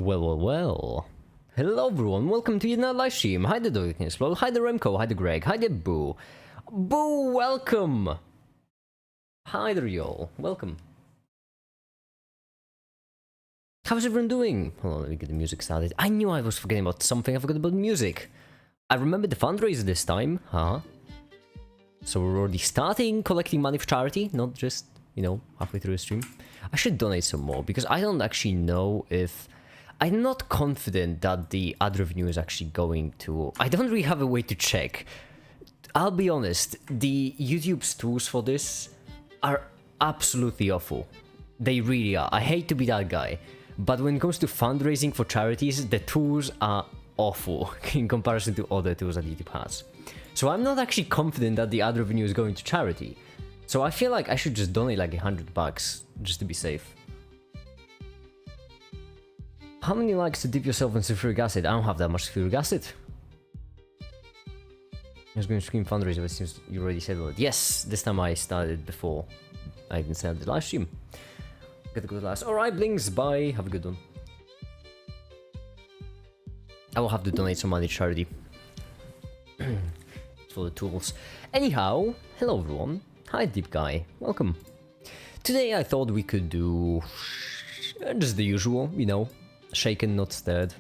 Well. Hello everyone, welcome to another live stream. Hi there, Dog Can Explode. Hi there, Remco. Hi there, Greg. Hi there, Boo. Boo, welcome. Hi there, y'all. Welcome. How's everyone doing? Hold on, let me get the music started. I knew I was forgetting about something. I forgot about music. I remember the fundraiser this time. So we're already starting collecting money for charity, not just, you know, halfway through the stream. I should donate some more because I don't actually know if... I'm not confident that the ad revenue is actually going to... I don't really have a way to check. I'll be honest, the YouTube's tools for this are absolutely awful. They really are. I hate to be that guy. But when it comes to fundraising for charities, the tools are awful in comparison to other tools that YouTube has. So I'm not actually confident that the ad revenue is going to charity. So I feel like I should just donate like $100 just to be safe. How many likes to dip yourself in sulfuric acid? I don't have that much sulfuric acid. I was going to scream fundraiser, but it seems you already said it. Yes, this time I started before I even started the live stream. Get a good last. Alright, Blinks, bye. Have a good one. I will have to donate some money to charity. For the tools. Anyhow, hello everyone. Hi, Deep Guy. Welcome. Today I thought we could do just the usual, you know. Shaken, not stirred.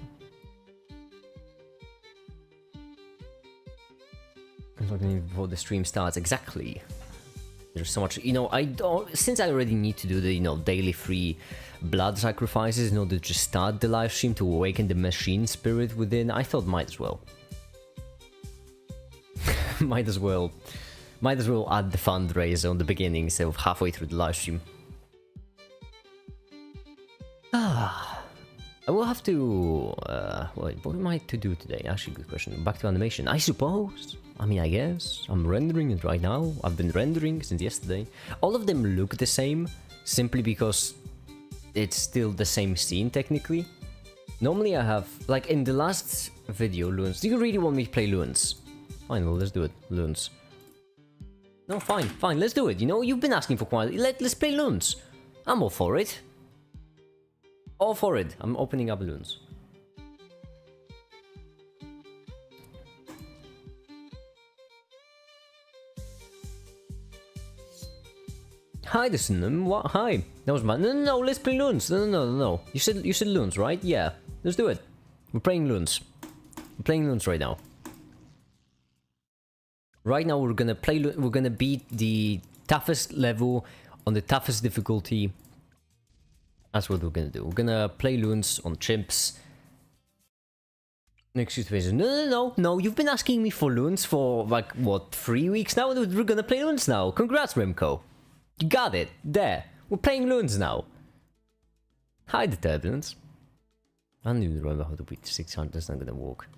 Before the stream starts, exactly. There's so much, you know, I don't, since I already need to do the, you know, daily free blood sacrifices in order to start the live stream to awaken the machine spirit within, I thought might as well. might as well add the fundraiser on the beginning instead of halfway through the live stream. I will have to... what am I to do today? Actually, good question. Back to animation. I suppose. I mean, I guess. I'm rendering it right now. I've been rendering since yesterday. All of them look the same, simply because it's still the same scene, technically. Normally I have... Like, in the last video, Loons... Do you really want me to play Loons? Fine, well, let's do it. Loons. No, fine, let's do it. You know, you've been asking for quite... Let's play Loons. I'm all for it. All for it. I'm opening up balloons. Hi, this is what? Hi. That was my... No, let's play loons. No. You said loons, right? Yeah. Let's do it. We're playing loons. We're playing loons right now. Right now we're gonna play... We're gonna beat the toughest level on the toughest difficulty. That's what we're gonna do. We're gonna play loons on chimps. Excuse me. No. You've been asking me for loons for like what, 3 weeks now? We're gonna play loons now. Congrats, Remco. You got it. There. We're playing loons now. Hi, the turbulence. I don't even remember how to beat 600. That's not gonna work.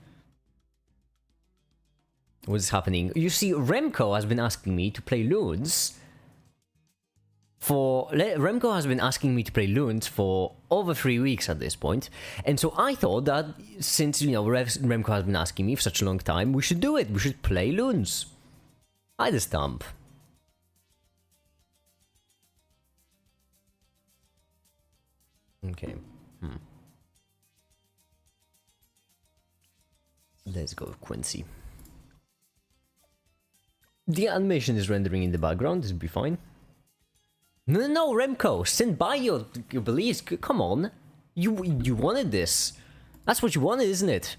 What's happening? You see, Remco has been asking me to play loons. Remco has been asking me to play loons for over 3 weeks at this point, and so I thought that since, you know, Remco has been asking me for such a long time, we should do it. We should play loons. Hi, the stump. Okay. Let's go, Quincy. The animation is rendering in the background. This will be fine. No, Remco, stand by your beliefs. Come on, you wanted this. That's what you wanted, isn't it?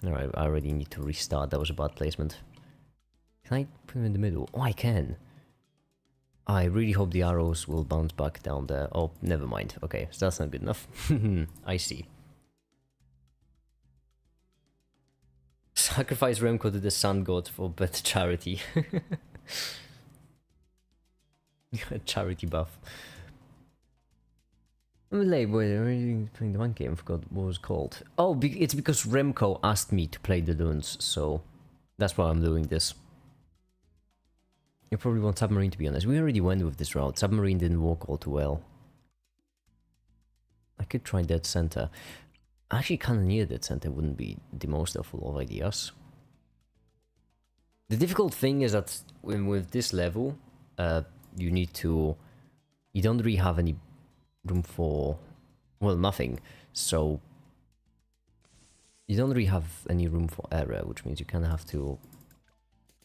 All right, I already need to restart. That was a bad placement. Can I put him in the middle? Oh, I can. I really hope the arrows will bounce back down there. Oh, never mind. Okay, so that's not good enough. I see. Sacrifice Remco to the sun god for better charity. Charity buff. I'm late, boy. I'm playing the one game. I forgot what it was called. Oh, it's because Remco asked me to play the loons, so that's why I'm doing this. You probably want Submarine, to be honest. We already went with this route. Submarine didn't work all too well. I could try Dead Center. Actually, kind of near Dead Center wouldn't be the most helpful of ideas. The difficult thing is that with this level, you need to... You don't really have any room for... Well, nothing. So... You don't really have any room for error, which means you kind of have to...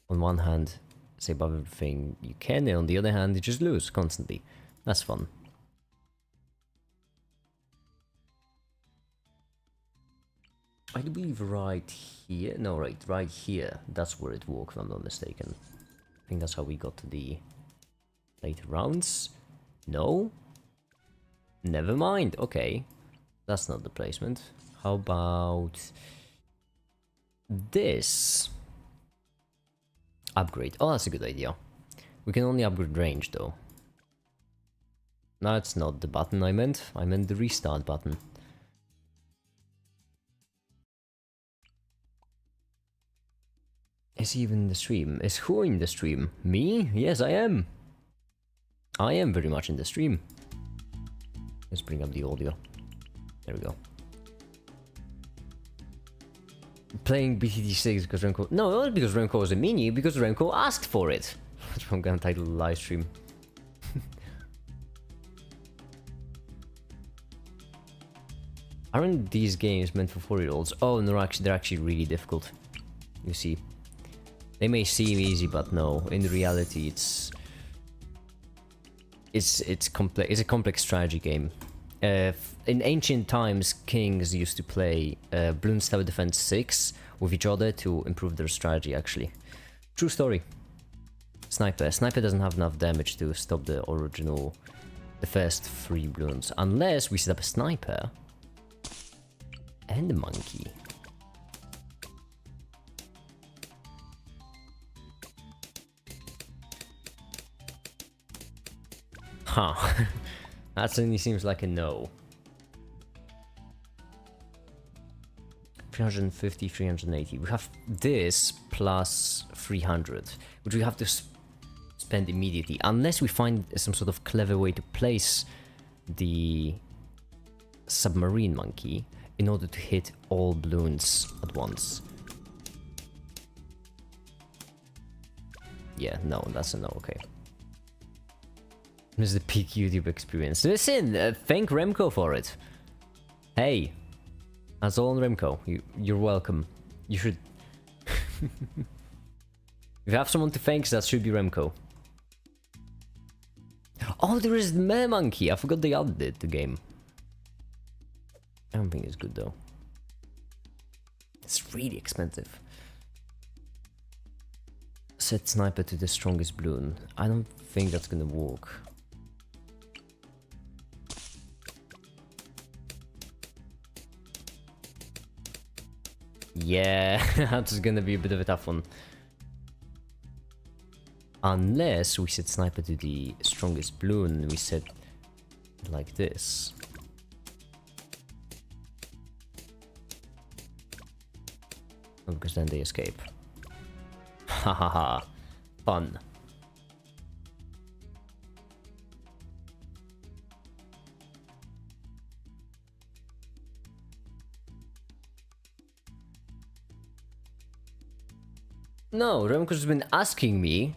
On one hand, save everything you can, and on the other hand, you just lose constantly. That's fun. I believe right here... No, right here. That's where it walked, if I'm not mistaken. I think that's how we got to the later rounds. No? Never mind, okay. That's not the placement. How about... this? Upgrade. Oh, that's a good idea. We can only upgrade range, though. No, it's not the button I meant. I meant the restart button. Is he even in the stream? Is who in the stream? Me? Yes, I am. I am very much in the stream. Let's bring up the audio. There we go. Playing BTT6 because Remco... No, not because Remco was a mini, because Remco asked for it. That's what I'm gonna title the live stream. Aren't these games meant for 4-year-olds? Oh, no, actually, they're actually really difficult. You see. They may seem easy, but no. In reality, it's complex. It's a complex strategy game. In ancient times, kings used to play Bloons Tower Defense 6 with each other to improve their strategy, actually. True story. Sniper. Sniper doesn't have enough damage to stop the original... the first 3 Bloons. Unless we set up a sniper... and a monkey. Huh. That certainly seems like a no. 350, 380. We have this plus 300, which we have to spend immediately. Unless we find some sort of clever way to place the submarine monkey in order to hit all balloons at once. Yeah, no, that's a no, okay. This is the peak YouTube experience. Listen, thank Remco for it. Hey, that's all on Remco. You're welcome. You should... If you have someone to thank, that should be Remco. Oh, there is the Mare Monkey. I forgot they added it to the game. I don't think it's good though. It's really expensive. Set sniper to the strongest balloon. I don't think that's gonna work. Yeah, that's gonna be a bit of a tough one. Unless we set sniper to the strongest balloon, we set like this. Oh, because then they escape. Ha ha ha. Fun. No, Remco's been asking me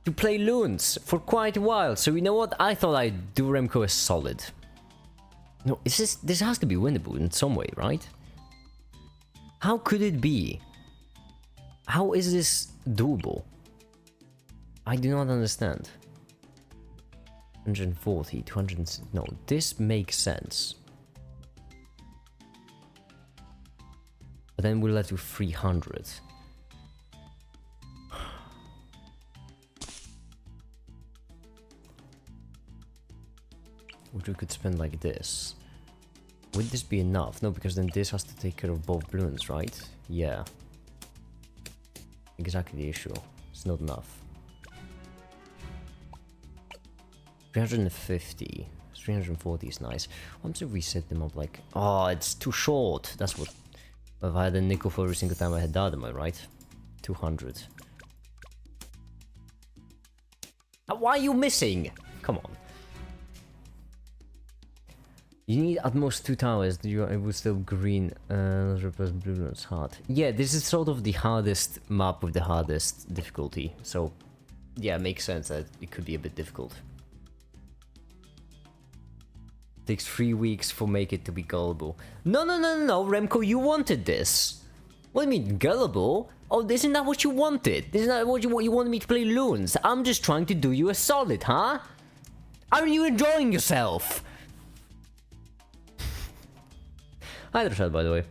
to play loons for quite a while, so you know what? I thought I'd do Remco a solid. No, this has to be winnable in some way, right? How could it be? How is this doable? I do not understand. 140, 200... No, this makes sense. But then we'll let you 300. Which we could spend like this. Would this be enough? No, because then this has to take care of both balloons, right? Yeah. Exactly the issue. It's not enough. 350. 340 is nice. What if we set them up like... Oh, it's too short. That's what... If I had a nickel for every single time I had that, am I right? 200. Why are you missing? Come on. You need at most 2 towers. It will still green replace blue one's hard. Yeah, this is sort of the hardest map with the hardest difficulty. So Yeah, makes sense that it could be a bit difficult. Takes 3 weeks for make it to be gullible. No, Remco, you wanted this. What do you mean, gullible? Oh, isn't that what you wanted? Isn't that what you wanted me to play loons? I'm just trying to do you a solid, huh? Are you enjoying yourself? Hi there, by the way.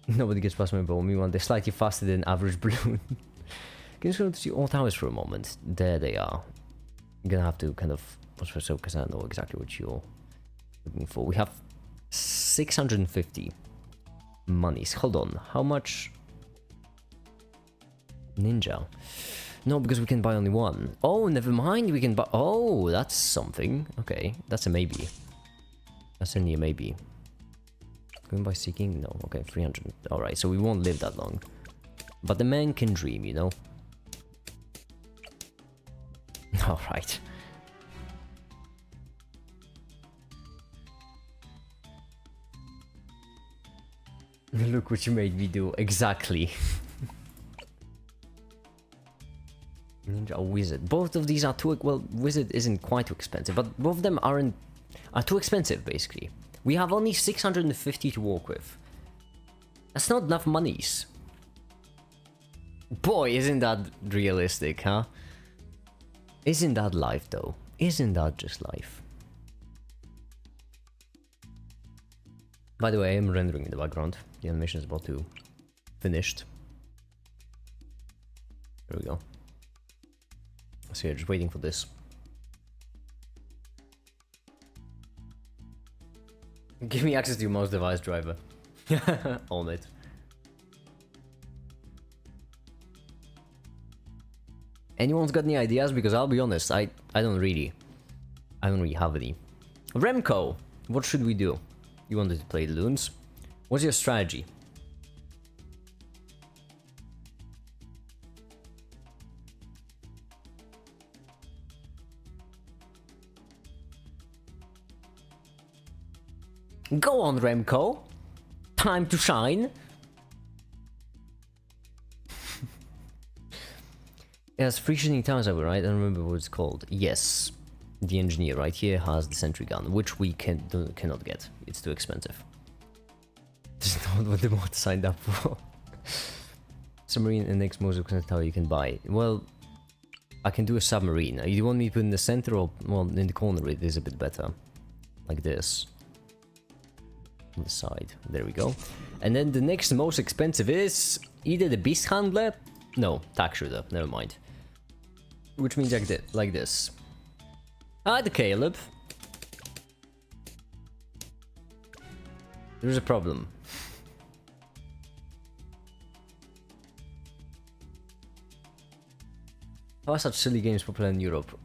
Nobody gets past my ball. Meanwhile, they're slightly faster than average balloon. Can you just go to see all towers for a moment? There they are. You're gonna have to kind of watch for so because I know exactly what you're looking for. We have 650 monies. Hold on, how much? Ninja. No, because we can buy only one. Oh, never mind. We can buy. Oh, that's something. Okay, that's a maybe. That's only a maybe. Going by seeking? No. Okay, 300. All right, so we won't live that long. But the man can dream, you know. All right. Look what you made me do. Exactly. Ninja or wizard. Both of these are too... Well, wizard isn't quite too expensive, but both of them are too expensive, basically. We have only 650 to work with. That's not enough monies. Boy, isn't that realistic, huh? Isn't that life, though? Isn't that just life? By the way, I am rendering in the background. The animation is about to finished. There we go. So yeah, just waiting for this. Give me access to your mouse device driver. On it. Anyone's got any ideas? Because I'll be honest, I don't really have any. Remco, what should we do? You wanted to play the loons. What's your strategy? Go on, Remco. Time to shine. Yes, free shooting towers over, right? I don't remember what it's called. Yes. The engineer right here has the sentry gun, which we cannot get. It's too expensive. This is not what the mod signed up for. Submarine and next most expensive tower you can buy. Well, I can do a submarine. You want me to put in the center or, well, in the corner it is a bit better. Like this. On the side. There we go. And then the next most expensive is either the beast handler. No, tack shooter. Never mind. Which means like this. Hi, the Caleb. There's a problem. How are such silly games popular in Europe?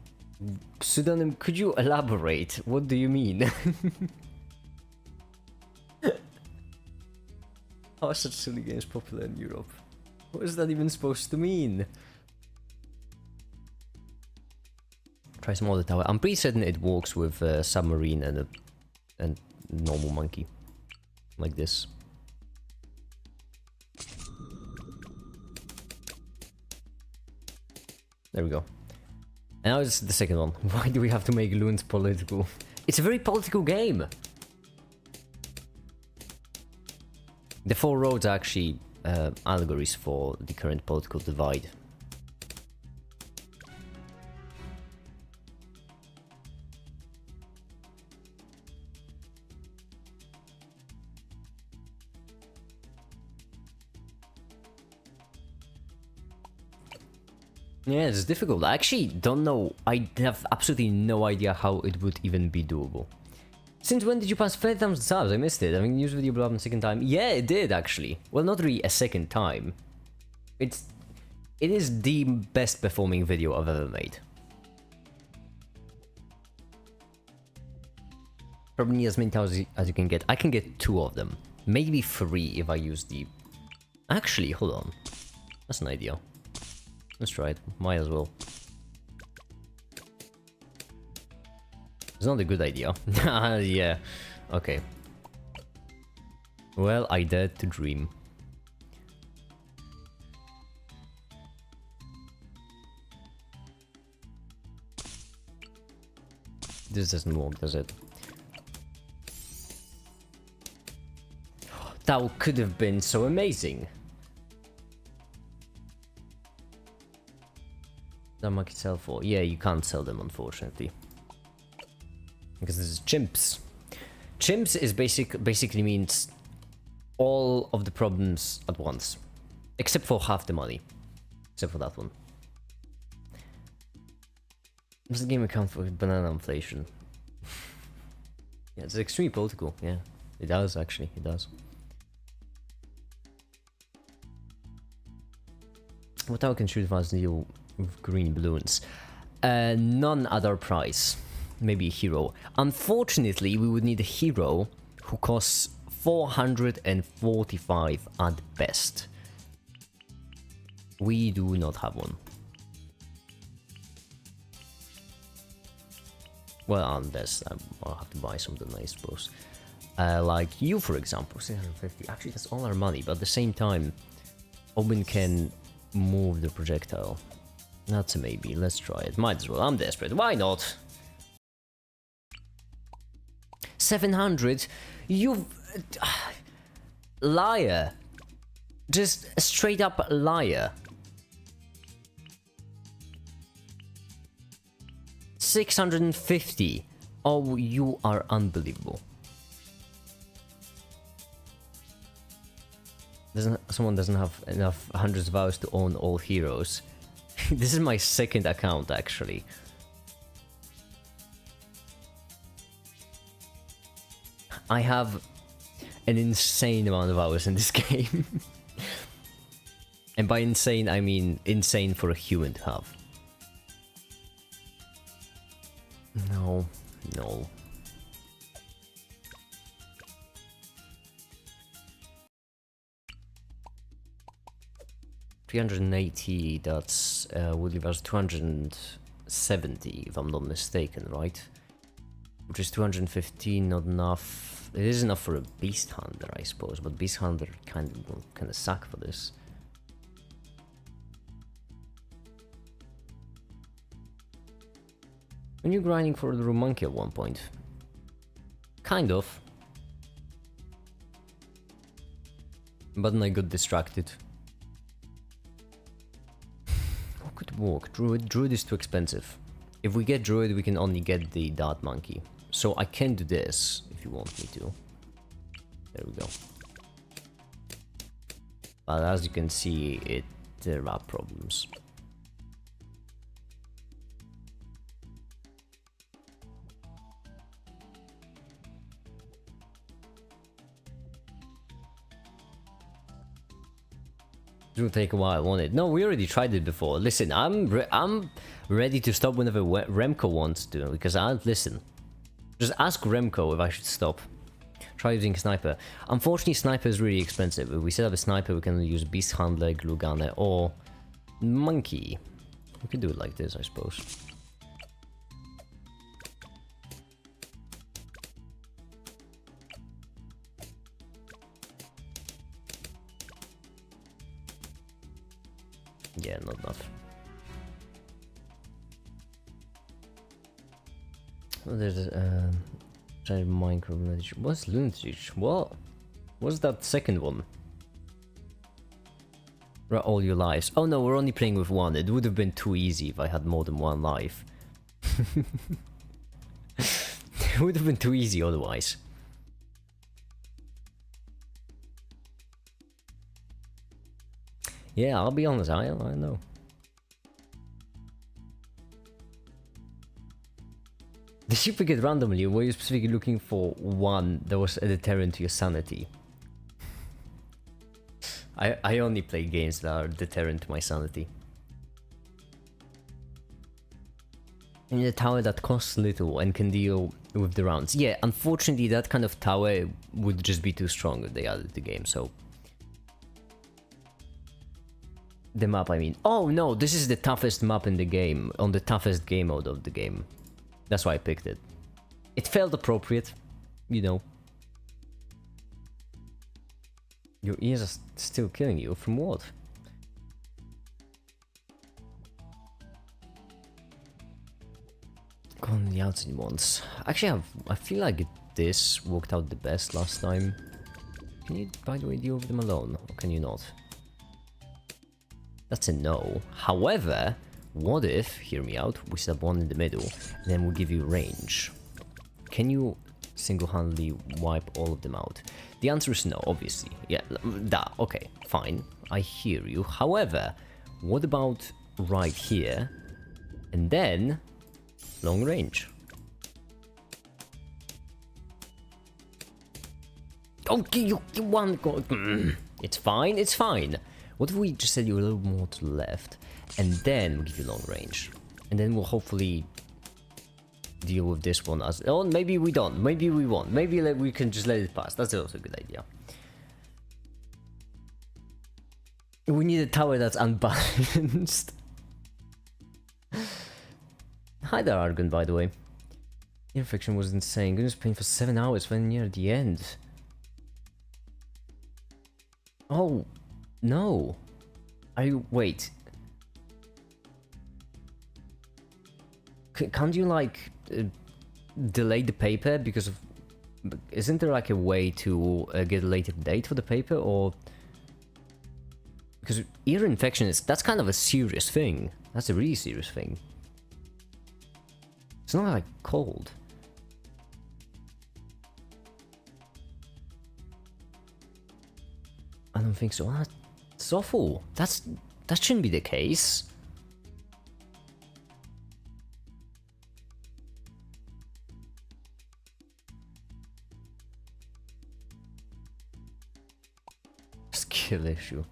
Pseudonym, could you elaborate? What do you mean? How are such silly games popular in Europe? What is that even supposed to mean? Try some other tower. I'm pretty certain it works with submarine and normal monkey. Like this. There we go. And now it's the second one. Why do we have to make loons political? It's a very political game. The 4 roads are actually allegories for the current political divide. Yeah, it's difficult. I actually don't know. I have absolutely no idea how it would even be doable. Since when did you pass 30,000 subs? I missed it. I mean, news video blew up the second time. Yeah, it did actually. Well, not really a second time. It is the best performing video I've ever made. Probably as many towers as you can get. I can get 2 of them. Maybe 3 if I use the... Actually, hold on. That's an idea. Let's try it. Might as well. It's not a good idea. Yeah. Okay. Well, I dared to dream. This doesn't work, does it? That could have been so amazing. That market sell for? Yeah, you can't sell them, unfortunately. Because this is chimps. Chimps is basically means all of the problems at once. Except for half the money. Except for that one. Does the game account for banana inflation? Yeah, it's extremely political, yeah. It does, actually, it does. What tower can shoot fast deal with green balloons? None other price. Maybe a hero. Unfortunately, we would need a hero who costs 445 at best. We do not have one. Well, unless I'll have to buy something, I suppose. Like you, for example, 650. Actually, that's all our money, but at the same time, Oben can move the projectile. That's a maybe. Let's try it. Might as well. I'm desperate. Why not? 700? You liar. Just a straight up liar. 650. Oh, you are unbelievable. Someone doesn't have enough hundreds of hours to own all heroes. This is my second account, actually. I have an insane amount of hours in this game. And by insane, I mean insane for a human to have. No, no. $380, that's would leave us 270 if I'm not mistaken, right? Which is 215, not enough. It is enough for a beast hunter, I suppose, but beast hunter kind of suck for this. When you're grinding for the room monkey at one point? Kind of. But then I got distracted. What could work? Druid? Druid is too expensive. If we get Druid, we can only get the Dart Monkey. So I can do this, if you want me to. There we go. But as you can see, there are problems. It will take a while, won't it? No, we already tried it before. Listen, I'm ready to stop whenever Remco wants to, because I'll listen. Just ask Remco if I should stop. Try using Sniper. Unfortunately, Sniper is really expensive. If we set up a Sniper, we can use Beast Handler, Glue Gunner, or Monkey. We could do it like this, I suppose. Yeah, not enough. Oh, there's a giant Minecraft. What's Lunatic? What? What's that second one? Right, all your lives. Oh no, we're only playing with one. It would have been too easy if I had more than one life. It would have been too easy otherwise. Yeah, I'll be honest, I know. Did you pick it randomly, or were you specifically looking for one that was a deterrent to your sanity? I only play games that are deterrent to my sanity. In a tower that costs little and can deal with the rounds. Yeah, unfortunately that kind of tower would just be too strong if they added the game, so... The map, I mean. Oh no, this is the toughest map in the game, on the toughest game mode of the game. That's why I picked it. It felt appropriate, you know. Your ears are still killing you, from what? gone the outside ones. Actually, I feel like this worked out the best last time. Can you, by the way, deal with them alone? Or can you not? That's a no. However, what if, hear me out, we set up one in the middle, and then we'll give you range. Can you single-handedly wipe all of them out? The answer is no, obviously. Yeah, okay, fine. I hear you. However, what about right here, and then long range? Okay, you want go. It's fine, it's fine. What if we just set you a little more to the left, and then we give you long range, and then we'll hopefully deal with this one as. Oh, maybe we don't. Maybe we won't. Maybe we can just let it pass. That's also a good idea. We need a tower that's unbalanced. Hi there, Argon, by the way. Infection was insane. Goodness, playing for 7 hours when near the end. Oh, no. Wait. Can't you, like, delay the paper because of... Isn't there, like, a way to get a later date for the paper, or... Because ear infection that's kind of a serious thing. That's a really serious thing. It's not, like, cold. I don't think so. That's awful. That shouldn't be the case. Skill issue.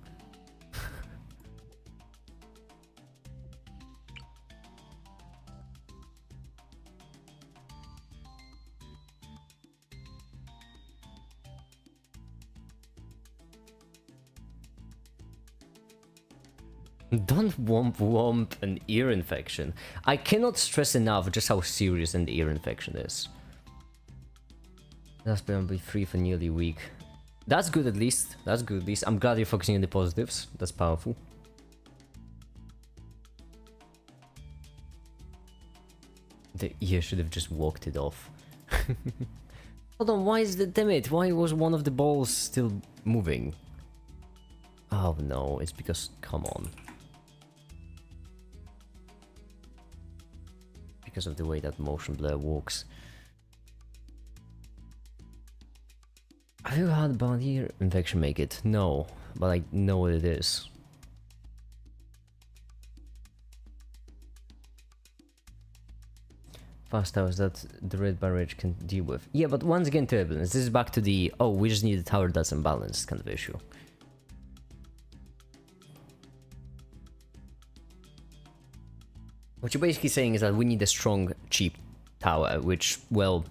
Don't womp an ear infection. I cannot stress enough just how serious an ear infection is. That's been be free for nearly a week. That's good at least. That's good at least. I'm glad you're focusing on the positives. That's powerful. The ear should have just walked it off. Hold on, why is the... Damn it, why was one of the balls still moving? Oh no, it's because... Come on. Because of the way that motion blur works. Have you had bad ear infection make it? No, but I know what it is. Fast towers that the red barrage can deal with. Yeah, but once again, turbulence. This is back to the, oh, we just need a tower that's unbalanced kind of issue. What you're basically saying is that we need a strong, cheap tower, which, well,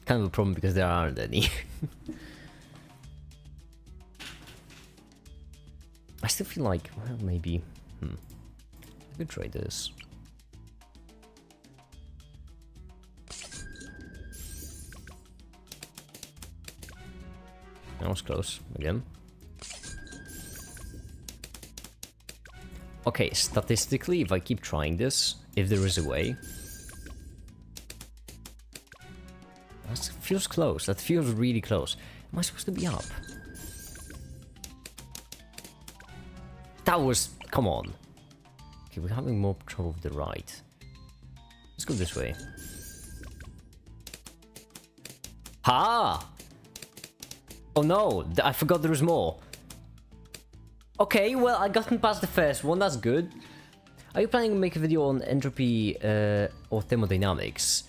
kind of a problem because there aren't any. I still feel like, well, maybe, I could try this. That was close, again. Okay, statistically, if I keep trying this, if there is a way... That feels close, that feels really close. Am I supposed to be up? That was... come on. Okay, we're having more trouble with the right. Let's go this way. Ha! Oh no, I forgot there was more. Okay, well, I gotten past the first one, that's good. Are you planning to make a video on entropy or thermodynamics?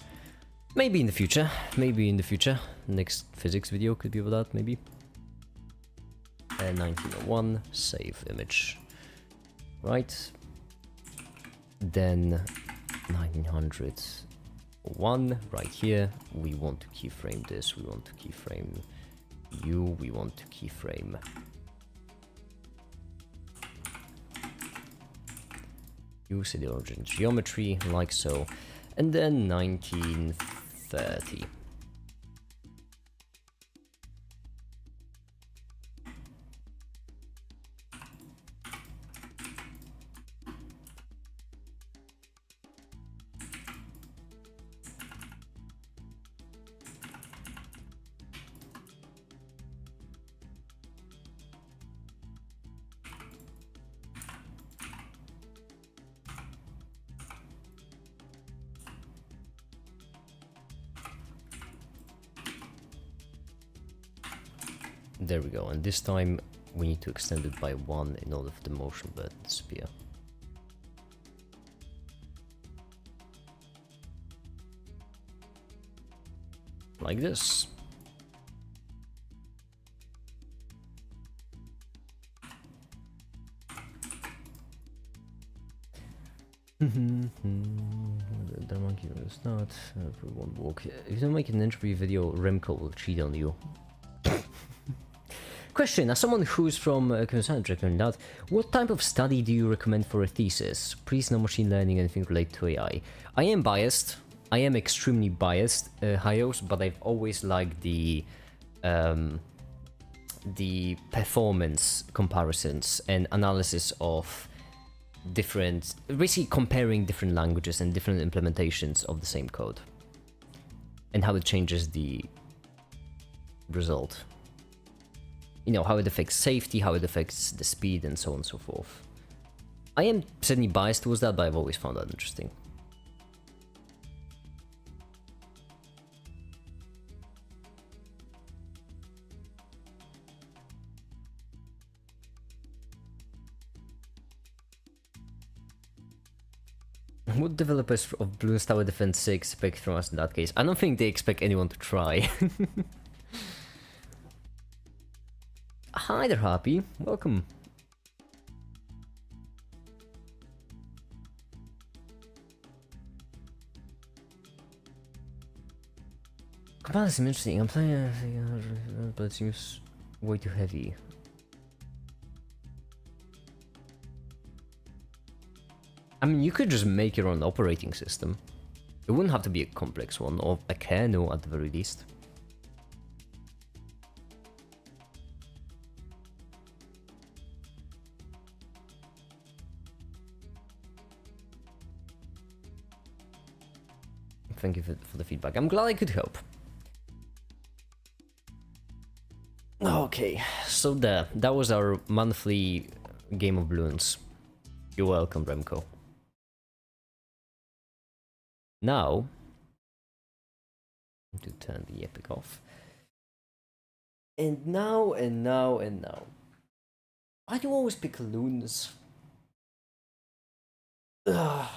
Maybe in the future, maybe in the future. Next physics video could be about that, maybe. 1901, save image. Right. Then 1901, right here. We want to keyframe this, we want to keyframe you, we want to keyframe use the origin geometry, like so, and then 1930. There we go, and this time we need to extend it by 1 in order for the motion blur to disappear. Like this. The monkey will start. Won't walk. If you don't make an interview video, Remco will cheat on you. Question: as someone who's from checking out, what type of study do you recommend for a thesis? Please, no machine learning, anything related to AI. I am biased. I am extremely biased, Hyos, but I've always liked the performance comparisons and analysis of different, basically comparing different languages and different implementations of the same code and how it changes the result. You know, how it affects safety, how it affects the speed, and so on and so forth. I am certainly biased towards that, but I've always found that interesting. What developers of Bloons Tower Defense 6 expect from us in that case? I don't think they expect anyone to try. Hi there, Happy. Welcome. Combat is interesting. I'm playing, but it seems way too heavy. I mean, you could just make your own operating system. It wouldn't have to be a complex one, or a kernel at the very least. Thank you for the feedback. I'm glad I could help. Okay, so that was our monthly game of Bloons. You're welcome, Remco. Now, to turn the epic off. And now. Why do you always pick loons? Ugh.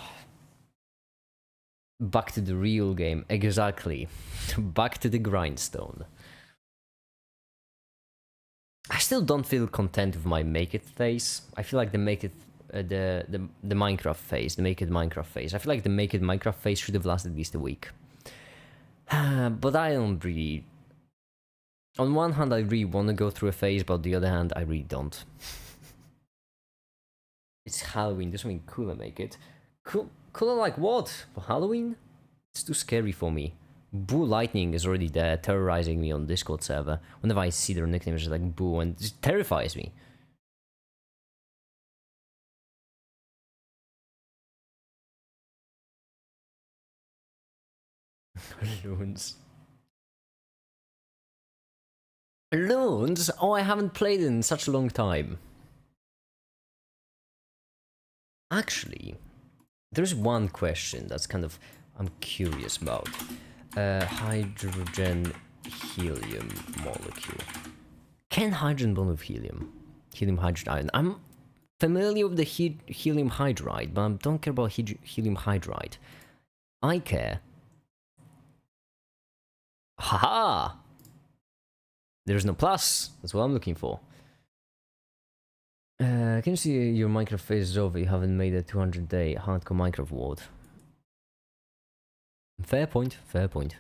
Back to the real game, exactly. Back to the grindstone. I still don't feel content with my make it phase. I feel like the make it the Minecraft phase, the make it Minecraft phase. I feel like the make it Minecraft phase should have lasted at least a week. But I don't really. On one hand, I really want to go through a phase, but on the other hand, I really don't. It's Halloween. There's something cooler. Make it cooler like what? For Halloween? It's too scary for me. Boo Lightning is already there, terrorizing me on Discord server. Whenever I see their nickname, it's just like Boo, and it just terrifies me. Loons. Loons? Oh, I haven't played in such a long time. Actually, there's one question that's kind of I'm curious about. Hydrogen helium molecule. Can hydrogen bond with helium? Helium hydrogen ion. I'm familiar with the helium hydride, but I don't care about helium hydride. I care. Haha! There's no plus. That's what I'm looking for. Can you see your Minecraft phase is over? You haven't made a 200-day hardcore Minecraft world. Fair point, fair point.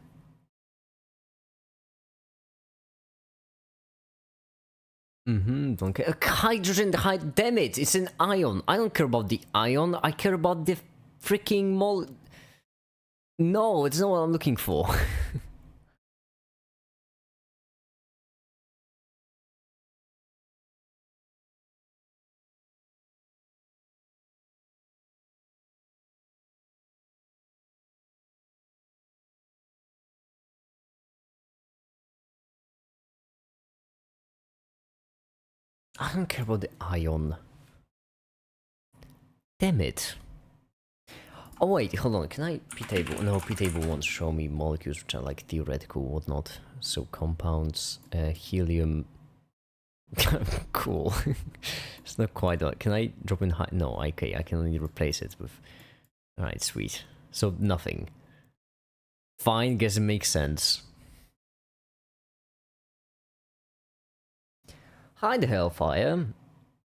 Don't care. Hydrogen, damn it, it's an ion. I don't care about the ion, I care about the freaking No, it's not what I'm looking for. I don't care about the ion. Damn it. Oh wait, hold on, can I p-table? No, p-table won't show me molecules which are like theoretical whatnot. So compounds, helium, Cool. It's not quite that. Can I drop in high? No, okay, I can only replace it with... Alright, sweet. So, nothing. Fine, guess it makes sense. Hi the Hellfire.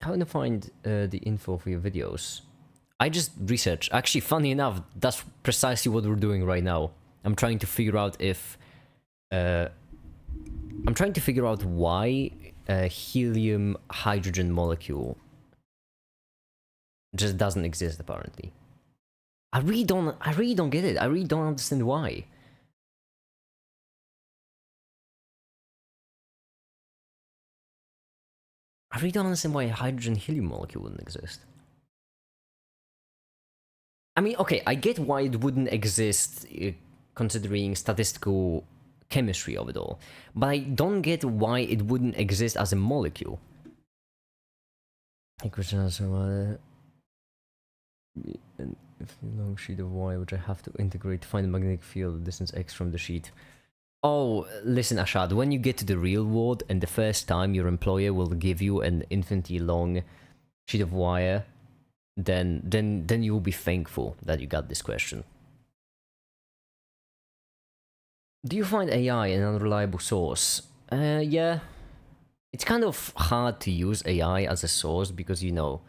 How to find the info for your videos? I just researched. Actually, funny enough, that's precisely what we're doing right now. I'm trying to figure out if... I'm trying to figure out why a helium-hydrogen molecule just doesn't exist, apparently. I really don't get it. I really don't understand why. I really don't understand why a hydrogen-helium molecule wouldn't exist. I mean, okay, I get why it wouldn't exist, considering statistical chemistry of it all, but I don't get why it wouldn't exist as a molecule. If a long sheet of wire, which I have to integrate to find the magnetic field distance x from the sheet. Oh, listen, Ashad, when you get to the real world and the first time your employer will give you an infinitely long sheet of wire, then you will be thankful that you got this question. Do you find AI an unreliable source? Yeah. It's kind of hard to use AI as a source because, you know,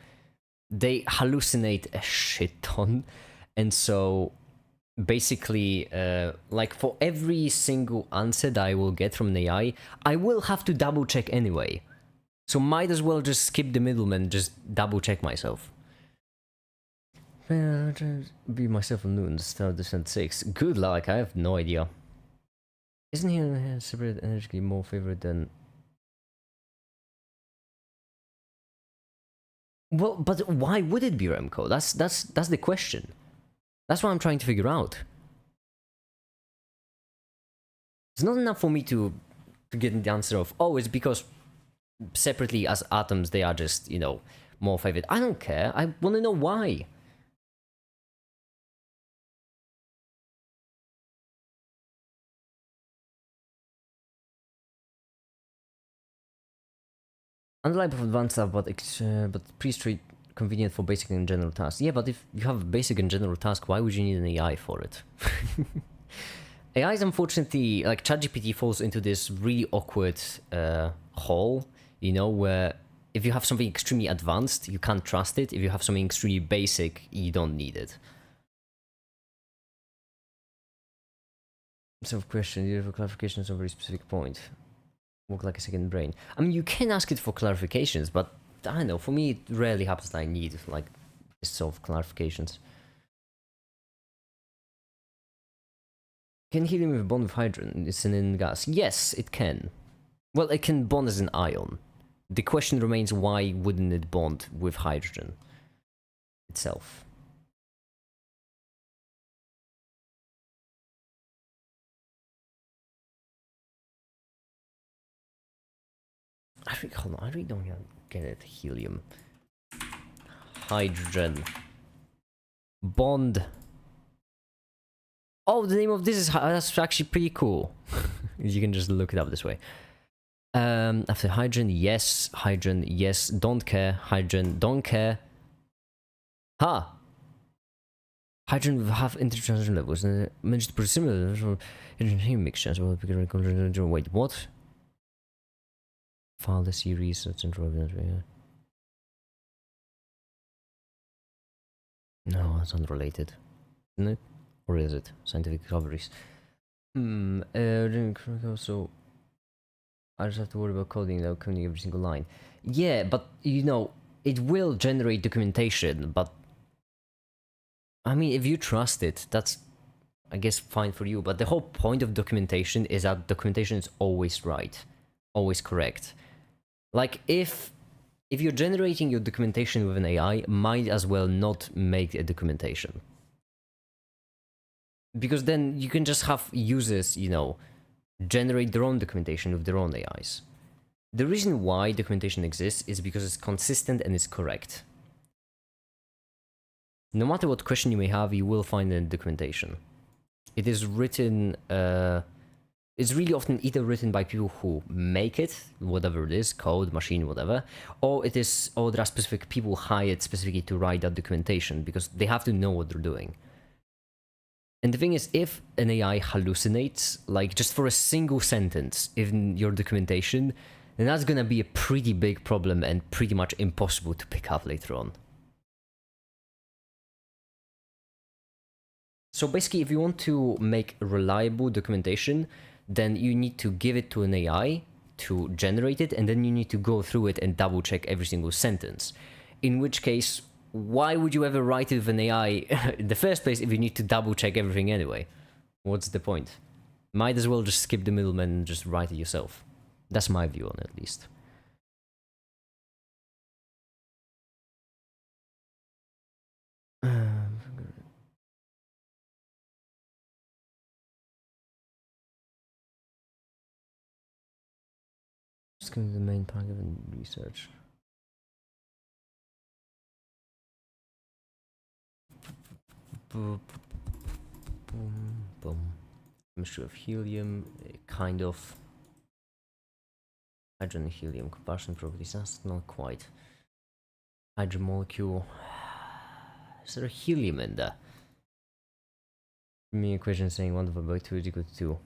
they hallucinate a shit ton, and so basically, like for every single answer that I will get from an AI, I will have to double check anyway. So might as well just skip the middleman, just double check myself. Be myself on noon, start descent 6. Good luck, I have no idea. Isn't he separate energy more favorite than... Well, but why would it be Remco? That's the question. That's what I'm trying to figure out. It's not enough for me to get the answer of, oh, it's because separately as atoms they are just, you know, more favorite. I don't care. I want to know why. Unlike of advanced stuff, but pretty straight, convenient for basic and general tasks. Yeah, but if you have a basic and general task, why would you need an AI for it? AI is unfortunately, like ChatGPT falls into this really awkward hole, you know, where if you have something extremely advanced, you can't trust it. If you have something extremely basic, you don't need it. So question, you have clarifications on a very specific point. Work like a second brain. I mean, you can ask it for clarifications, but I don't know, for me it rarely happens that I need like this sort of clarifications. Can helium bond with hydrogen? It's an gas. Yes, it can. Well, it can bond as an ion. The question remains, why wouldn't it bond with hydrogen itself? Hold on, I really don't get it. Helium. Hydrogen. Bond. Oh, the name of this is... That's actually pretty cool. You can just look it up this way. After hydrogen, yes. Hydrogen, yes. Don't care. Hydrogen, don't care. Ha! Hydrogen will have intertransition levels and managed to produce similar hydrogen mixtures. Wait, what? File the series of central evidence. No, that's unrelated, isn't it? Or is it? Scientific discoveries. So I just have to worry about coding now, coding every single line. Yeah, but you know, it will generate documentation, but I mean, if you trust it, that's, I guess, fine for you. But the whole point of documentation is that documentation is always right, always correct. Like, if you're generating your documentation with an AI, might as well not make a documentation. Because then you can just have users, you know, generate their own documentation with their own AIs. The reason why documentation exists is because it's consistent and it's correct. No matter what question you may have, you will find in documentation. It is written is really often either written by people who make it, whatever it is, code, machine, whatever, or there are specific people hired specifically to write that documentation because they have to know what they're doing. And the thing is, if an AI hallucinates, like just for a single sentence in your documentation, then that's gonna be a pretty big problem and pretty much impossible to pick up later on. So basically, if you want to make reliable documentation, then you need to give it to an AI to generate it, and then you need to go through it and double check every single sentence. In which case, why would you ever write it with an AI in the first place if you need to double check everything anyway? What's the point? Might as well just skip the middleman and just write it yourself. That's my view on it, at least. Just going to the main part of the research. Boom, boom. Mixture of helium, kind of. Hydrogen and helium combustion properties. That's not quite. Hydrogen molecule. Is there a helium in there? Me equation saying 1 divided by 2 is equal to 2.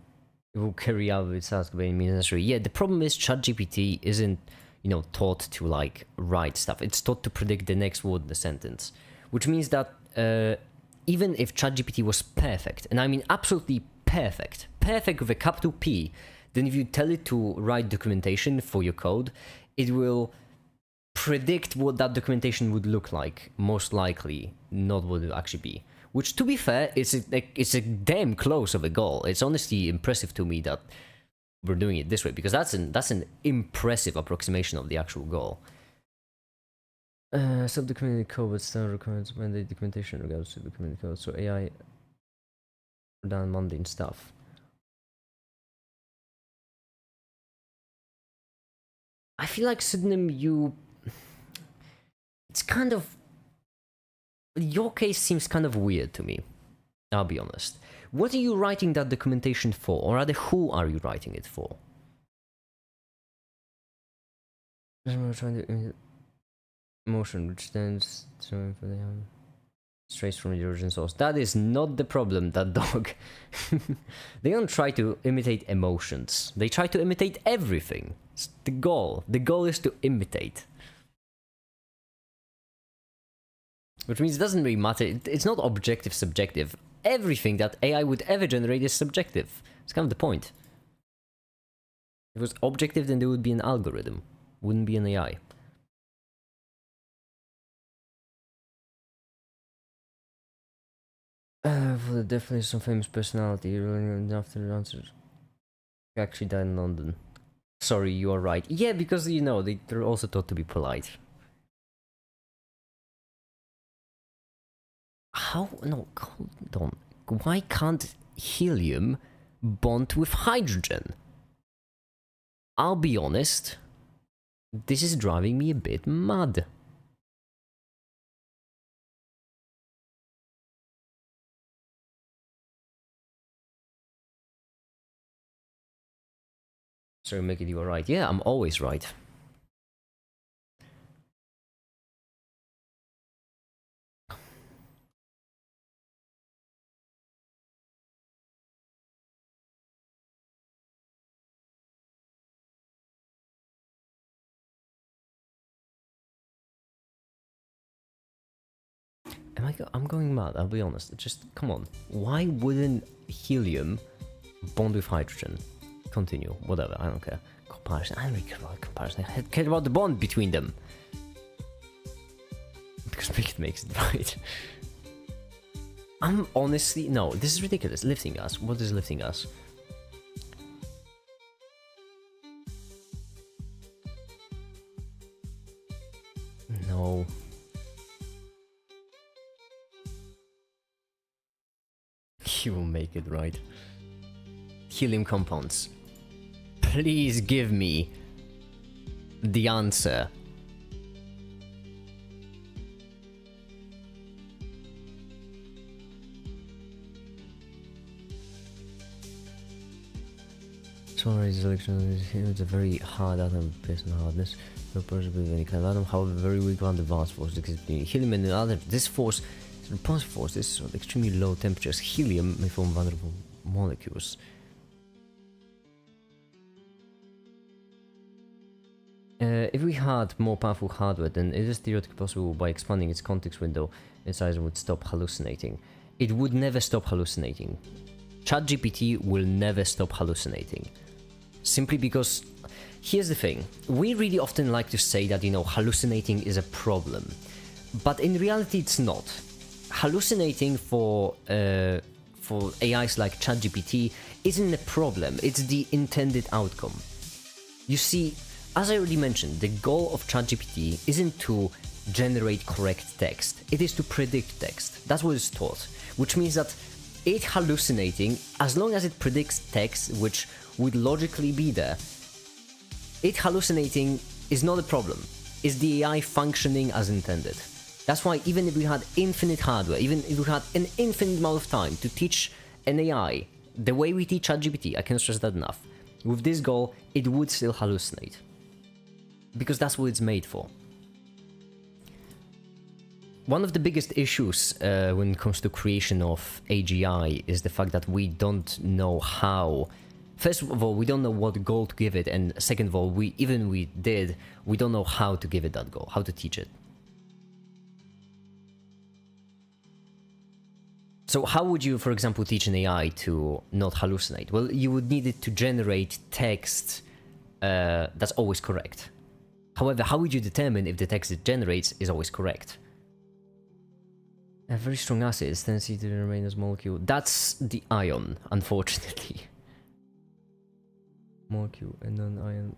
It will carry out its task by any means necessary. Yeah, the problem is ChatGPT isn't, taught to like write stuff. It's taught to predict the next word in the sentence, which means that even if ChatGPT was perfect, and I mean absolutely perfect with a capital P, then if you tell it to write documentation for your code, it will predict what that documentation would look like, most likely, not what it will actually be. Which, to be fair, it's a damn close of a goal. It's honestly impressive to me that we're doing it this way, because that's an impressive approximation of the actual goal. Sub-documented code with standard requirements when the documentation regards to documented code, so AI done mundane stuff. I feel like pseudonym it's kind of, your case seems kind of weird to me, I'll be honest. What are you writing that documentation for, or rather, who are you writing it for? Motion, which stands for the straight from the origin source. That is not the problem, that dog. They don't try to imitate emotions. They try to imitate everything. It's the goal. The goal is to imitate. Which means it doesn't really matter. It's not objective, subjective. Everything that AI would ever generate is subjective. It's kind of the point. If it was objective, then there would be an algorithm. Wouldn't be an AI. For definitely some famous personality. After the answer, he actually died in London. Sorry, you are right. Yeah, because they're also taught to be polite. How? No, hold on. Why can't helium bond with hydrogen? I'll be honest, this is driving me a bit mad. So make it you are right. Yeah, I'm always right. I'm going mad, I'll be honest. Just, come on. Why wouldn't helium bond with hydrogen? Continue, whatever, I don't care. Comparison, I don't really care about comparison. I care about the bond between them. Because it makes it right. I'm honestly, no, this is ridiculous. Lifting gas, what is lifting gas? No. You will make it right. Helium compounds. Please give me the answer. tolerate selection. It's a very hard atom based on hardness. No possible of any kind of atom, however, very weak ground advanced force. Helium and other. This force is a repulsive force. This is extremely low temperatures. Helium may form vulnerable molecules. If we had more powerful hardware, then it is theoretically possible by expanding its context window, its size would stop hallucinating. It would never stop hallucinating. ChatGPT will never stop hallucinating. Simply because, here's the thing, we really often like to say that, hallucinating is a problem. But in reality it's not. Hallucinating for AIs like ChatGPT isn't a problem, it's the intended outcome. You see, as I already mentioned, the goal of ChatGPT isn't to generate correct text, it is to predict text. That's what it's taught, which means that it hallucinating, as long as it predicts text which would logically be there, it hallucinating is not a problem. It's the AI functioning as intended. That's why even if we had infinite hardware, even if we had an infinite amount of time to teach an AI the way we teach ChatGPT, I can't stress that enough, with this goal, it would still hallucinate. Because that's what it's made for. One of the biggest issues when it comes to creation of AGI is the fact that we don't know how. First of all, we don't know what goal to give it, and second of all, we don't know how to give it that goal, how to teach it. So how would you, for example, teach an AI to not hallucinate? Well, you would need it to generate text that's always correct. However, how would you determine if the text it generates is always correct? A very strong acid is tendency to remain as molecule. That's the ion, unfortunately. Molecule and non-ion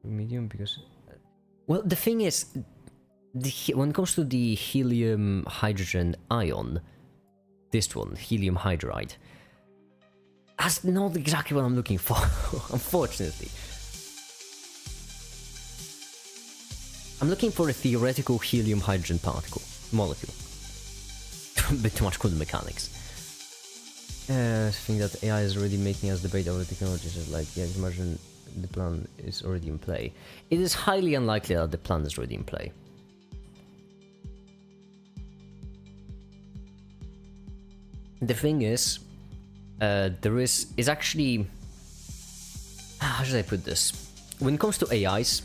medium because... Well, the thing is, when it comes to the helium-hydrogen ion, this one, helium hydride, that's not exactly what I'm looking for, unfortunately. I'm looking for a theoretical helium-hydrogen particle, molecule. A bit too much quantum mechanics. I think that AI is already making us debate over technologies, like, yeah, imagine the plan is already in play. It is highly unlikely that the plan is already in play. The thing is, is actually... How should I put this? When it comes to AIs,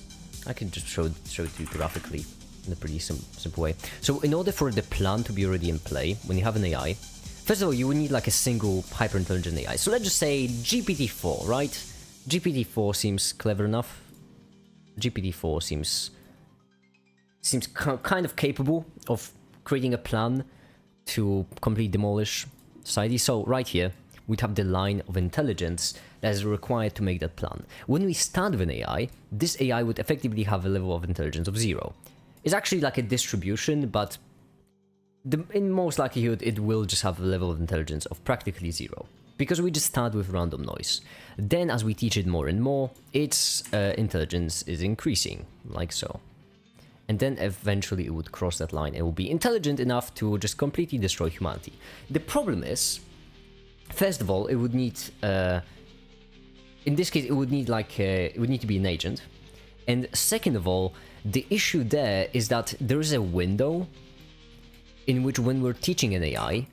I can just show it to you graphically in a pretty simple way. So in order for the plan to be already in play, when you have an AI, first of all, you would need like a single hyper-intelligent AI. So let's just say GPT-4, right? GPT-4 seems clever enough. GPT-4 seems kind of capable of creating a plan to completely demolish society. So right here, we'd have the line of intelligence that is required to make that plan. When we start with an AI, this AI would effectively have a level of intelligence of 0. It's actually like a distribution, but in most likelihood, it will just have a level of intelligence of practically 0. Because we just start with random noise. Then as we teach it more and more, its intelligence is increasing, like so. And then eventually it would cross that line and will be intelligent enough to just completely destroy humanity. The problem is, first of all, it would need, in this case, it would need to be an agent. And second of all, the issue there is that there is a window in which when we're teaching an AI,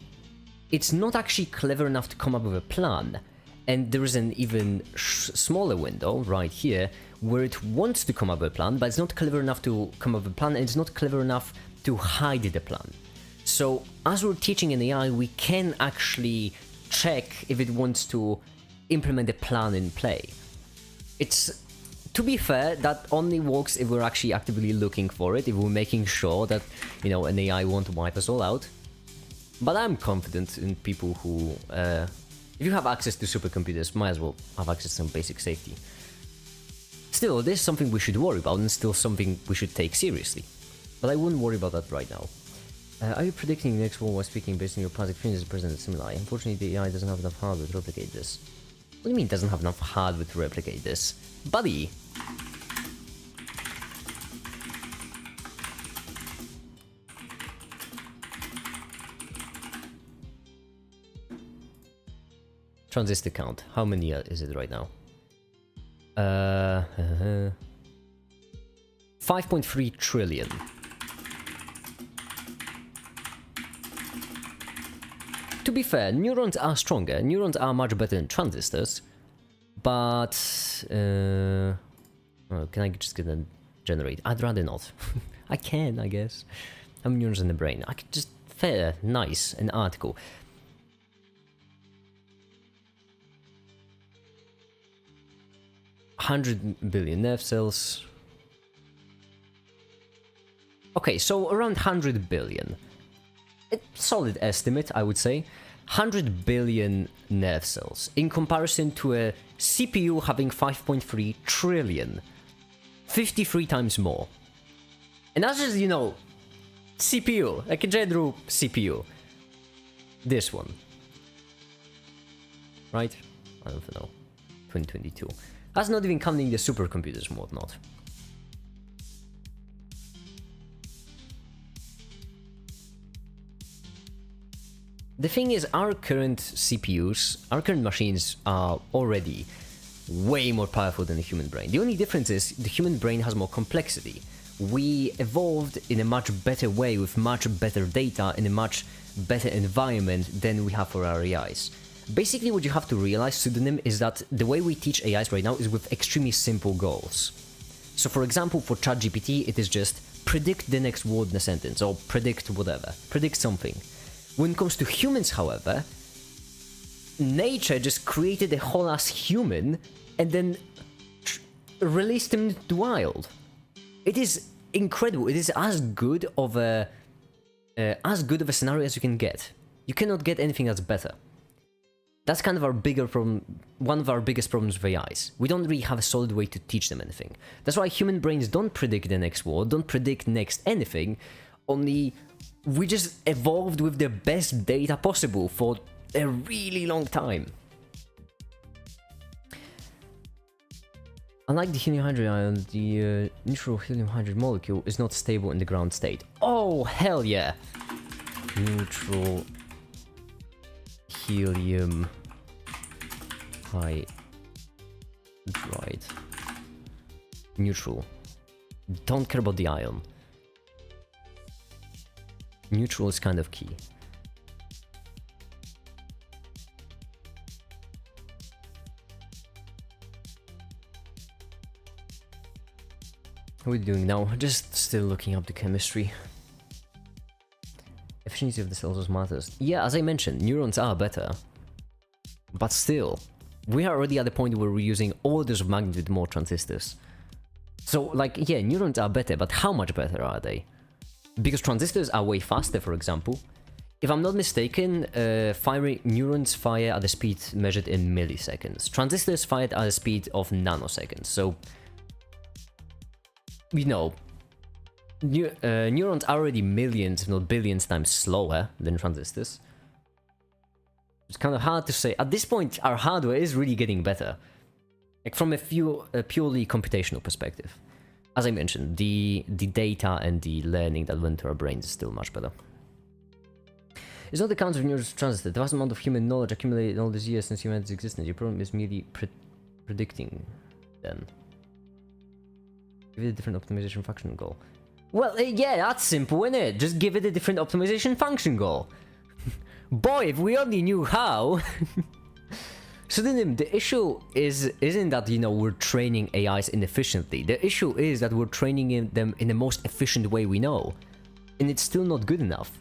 it's not actually clever enough to come up with a plan. And there is an even smaller window right here where it wants to come up with a plan, but it's not clever enough to come up with a plan, and it's not clever enough to hide the plan. So as we're teaching an AI, we can actually check if it wants to implement a plan in play. It's, to be fair, that only works if we're actually actively looking for it, if we're making sure that, an AI won't wipe us all out. But I'm confident in people who, if you have access to supercomputers, might as well have access to some basic safety. Still, this is something we should worry about, and still something we should take seriously. But I wouldn't worry about that right now. Are you predicting the next war while speaking based on your past experience as President Similai? Unfortunately, the AI doesn't have enough hardware to replicate this. What do you mean doesn't have enough hardware to replicate this? Buddy! Transistor count. How many is it right now? Uh, 5.3 trillion. To be fair, neurons are stronger. Neurons are much better than transistors. But... oh, can I just get a generate? I'd rather not. I can, I guess. I have neurons in the brain. I could just... Fair, nice, an article. $100 billion nerve cells. Okay, so around 100 billion. A solid estimate, I would say. 100 billion nerve cells in comparison to a CPU having 5.3 trillion. 53 times more. And that's just, you know, CPU, like a general CPU. This one. Right? I don't know. 2022. That's not even counting the supercomputers and whatnot. The thing is, our current CPUs, our current machines are already way more powerful than the human brain. The only difference is the human brain has more complexity. We evolved in a much better way with much better data in a much better environment than we have for our AIs. Basically, what you have to realize, Pseudonym, is that the way we teach AIs right now is with extremely simple goals. So for example, for ChatGPT, it is just predict the next word in a sentence, or predict whatever, predict something. When it comes to humans, however, nature just created a whole ass human and then released him into the wild. It is incredible. It is as good of a scenario as you can get. You cannot get anything that's better. That's kind of our bigger problem, one of our biggest problems with AIs. We don't really have a solid way to teach them anything. That's why human brains don't predict the next word, don't predict next anything, only we just evolved with the best data possible for a really long time. Unlike the helium hydride ion, the neutral helium hydride molecule is not stable in the ground state. Oh, hell yeah! Neutral helium hydride. Neutral. Don't care about the ion. Neutral is kind of key. What are we doing now? Just still looking up the chemistry. Efficiency of the cells matters. Yeah, as I mentioned, neurons are better. But still, we are already at the point where we're using orders of magnitude more transistors. So, like, yeah, neurons are better, but how much better are they? Because transistors are way faster, for example. If I'm not mistaken, neurons fire at a speed measured in milliseconds. Transistors fire at a speed of nanoseconds. So, you know, neurons are already millions, if not billions times slower than transistors. It's kind of hard to say. At this point, our hardware is really getting better. Like from a purely computational perspective. As I mentioned, the data and the learning that went to our brains is still much better. It's not the count of neurons transistor. The vast amount of human knowledge accumulated in all these years since humanity's existence. Your problem is merely predicting then. Give it a different optimization function goal. Well, yeah, that's simple, isn't it? Just give it a different optimization function goal. Boy, if we only knew how. So then the issue isn't that, you know, we're training AIs inefficiently. The issue is that we're training them in the most efficient way we know. And it's still not good enough.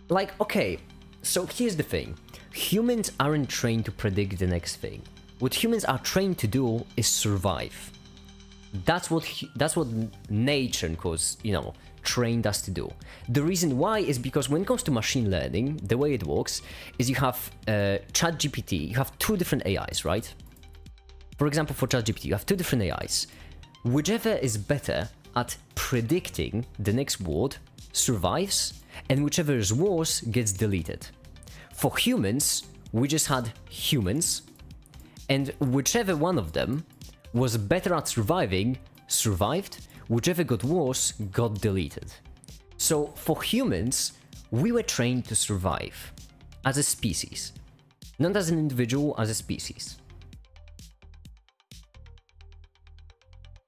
Like, okay, so here's the thing. Humans aren't trained to predict the next thing. What humans are trained to do is survive. That's what nature, cause, you know, trained us to do. The reason why is because when it comes to machine learning, the way it works is you have ChatGPT, you have two different AIs, right? For example, for ChatGPT, you have two different AIs. Whichever is better at predicting the next word survives, and whichever is worse gets deleted. For humans, we just had humans, and whichever one of them was better at surviving, survived, whichever got worse got deleted. So for humans, we were trained to survive as a species, not as an individual, as a species.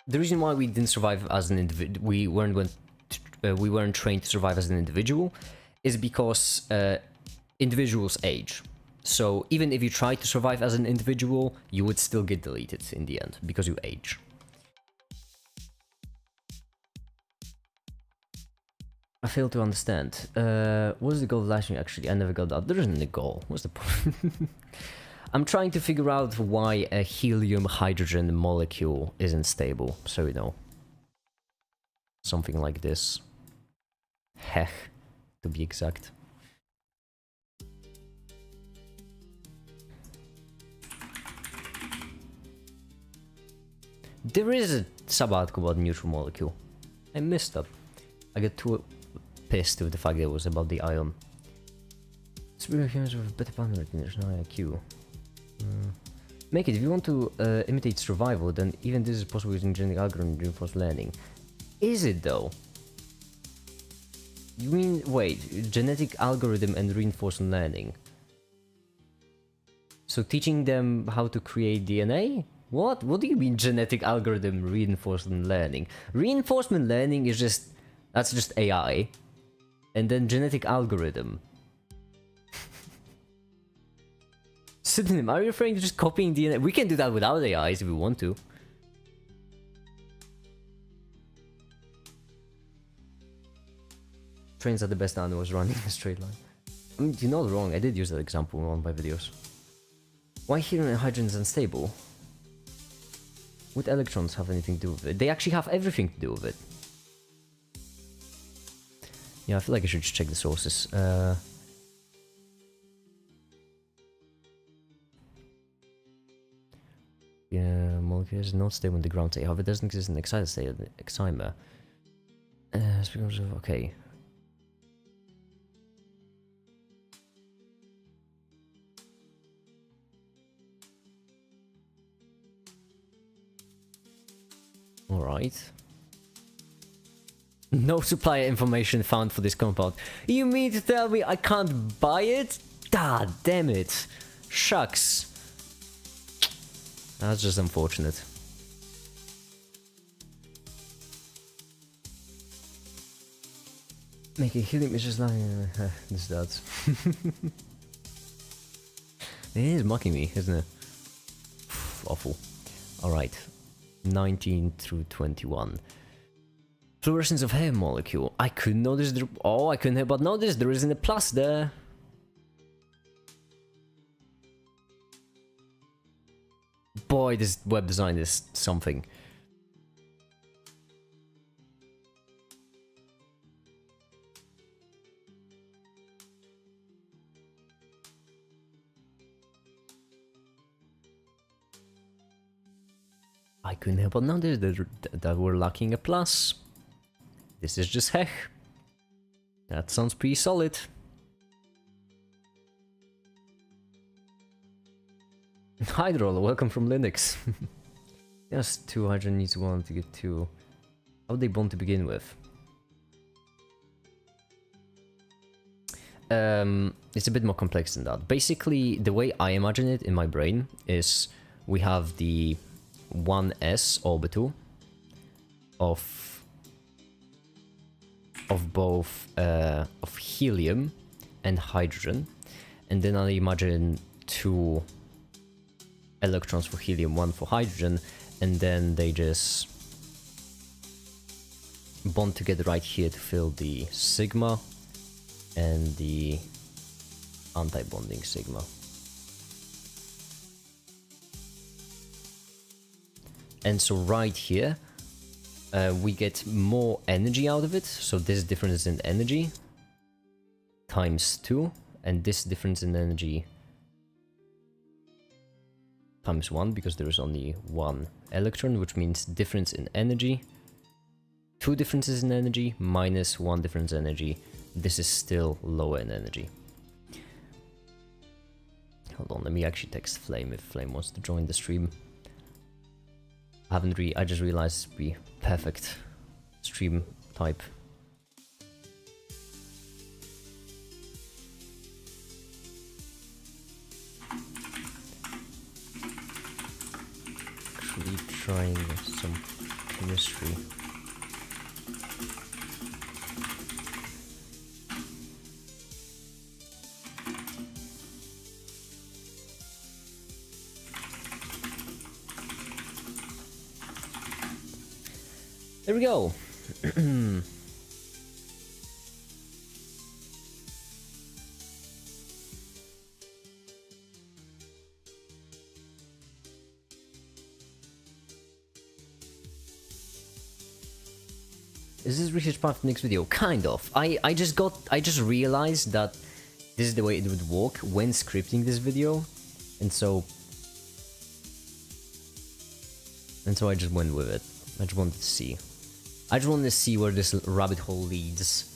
The reason why we didn't survive as an individual, we weren't trained to survive as an individual, is because individuals age. So even if you try to survive as an individual, you would still get deleted in the end because you age. I fail to understand. What is the goal of live stream actually? I never got that. There isn't a goal. What's the point? I'm trying to figure out why a helium-hydrogen molecule isn't stable. So you know. Something like this. Hech, to be exact. There is a sub-article about neutral molecule. I missed that. I got too pissed with the fact that it was about the ion. Superior humans with better pattern recognition, no IQ. Make it, if you want to imitate survival, then even this is possible using genetic algorithm reinforced learning. Is it though? You mean, wait, genetic algorithm and reinforced learning? So teaching them how to create DNA? What? What do you mean genetic algorithm reinforcement learning? Reinforcement learning is just... that's just AI. And then genetic algorithm. Synonym, are you referring to just copying DNA? We can do that without AIs if we want to. Trains are the best animals running in a straight line. I mean, you're not wrong, I did use that example in one of my videos. Why helium and hydrogen is unstable? Would electrons have anything to do with it? They actually have everything to do with it. Yeah, I feel like I should just check the sources. Yeah, molecule is not stable in the ground state. However, it doesn't exist in the excited state of the excimer. Okay. Alright. No supplier information found for this compound. You mean to tell me I can't buy it? God damn it. Shucks. That's just unfortunate. Making helium is just like... this does. It is mocking me, isn't it? Awful. Alright. 19 through 21. Fluorescence of hair molecule. I couldn't notice the... oh, I couldn't help but notice there isn't a plus there. Boy, this web design is something. I couldn't help but notice that we're lacking a plus. This is just hech. That sounds pretty solid. Hydrol, welcome from Linux. Yes, 2 hydrogen needs 1 to get 2. How would they bond to begin with? It's a bit more complex than that. Basically, the way I imagine it in my brain is we have the 1s orbital of both of helium and hydrogen, and then I imagine 2 electrons for helium, 1 for hydrogen, and then they just bond together right here to fill the sigma and the anti-bonding sigma. And so right here, we get more energy out of it. So this difference in energy times 2, and this difference in energy times 1, because there is only 1 electron, which means difference in energy. 2 differences in energy minus 1 difference in energy. This is still lower in energy. Hold on, let me actually text Flame if Flame wants to join the stream. I just realized it'd be perfect stream type. Actually trying some chemistry. There we go. Is this research part of the next video? Kind of. I just realized that this is the way it would work when scripting this video, and so I just went with it. I just wanted to see. I just wanted to see where this rabbit hole leads.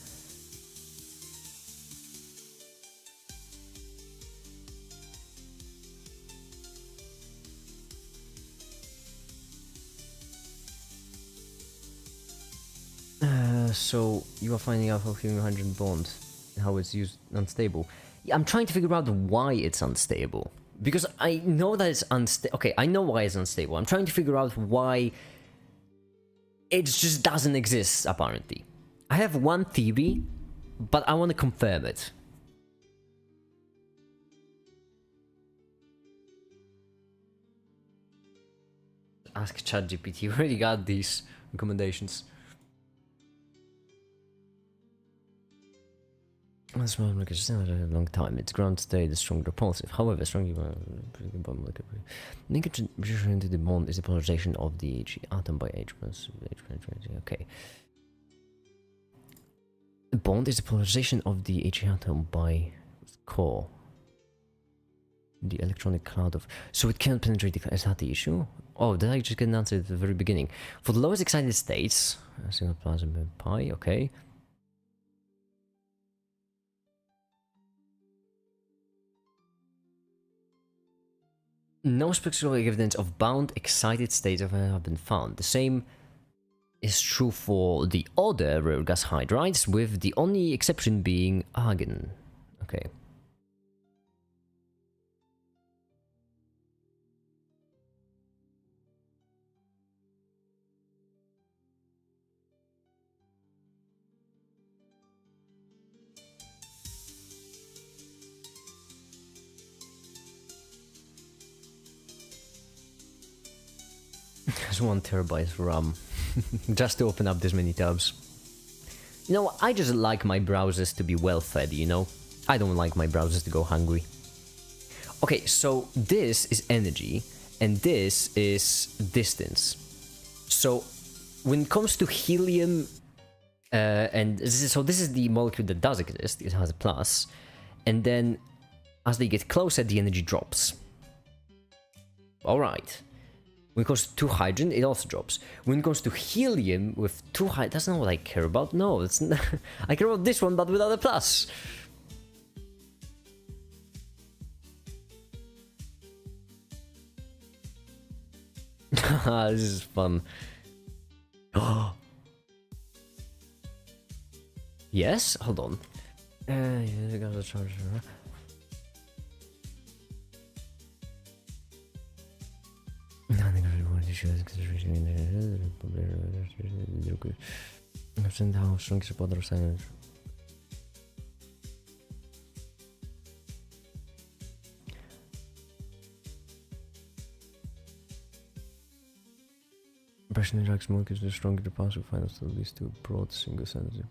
So you are finding out how human hydrogen bond and how it's used unstable. Yeah, I'm trying to figure out why it's unstable. Because I know that it's unstable. Okay, I know why it's unstable. I'm trying to figure out why it just doesn't exist, apparently. I have one theory, but I want to confirm it. Ask ChatGPT. You already got these recommendations. That's why because it's a long time. Its ground state is strong repulsive. However, strongly linkage into the bond is the polarization of the H atom by H plus H. Okay. The bond is the polarization of the H atom by core. The electronic cloud of. So it cannot penetrate the. Is that the issue? Oh, did I just get an answer at the very beginning? For the lowest excited states, a single plasma pi. Okay. No spectroscopic evidence of bound excited states have been found. The same is true for the other rare gas hydrides, with the only exception being argon. Okay. There's 1 terabyte RAM just to open up this many tabs. You know, I just like my browsers to be well fed, you know? I don't like my browsers to go hungry. Okay, so this is energy and this is distance. So when it comes to helium, so this is the molecule that does exist, it has a plus, and then as they get closer, the energy drops. Alright. When it comes to hydrogen, it also drops. When it comes to helium with 2 hydrogen, that's not what I care about. No, it's not. I care about this one, but without a plus. This is fun. Oh. Yes? Hold on. Yeah, got a charger. How strong is the percentage? Pressure interaction molecules the stronger the passive finals to least to broad single sensitive.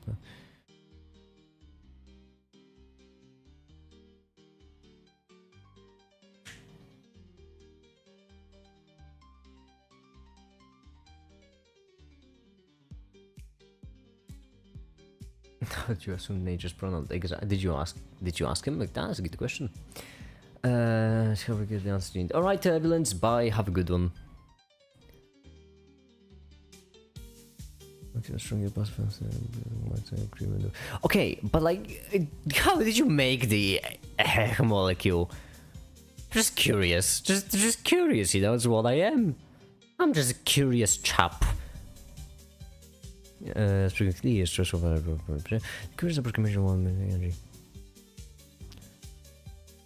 Did you assume nature's pronoun? Did you ask him like that? That's a good question. Shall we get the answer? Alright, turbulence, bye, have a good one. Okay, but like, how did you make the molecule? Just curious. Just curious, you know, it's what I am. I'm just a curious chap. Strictly stress over curious approximation 1 million energy.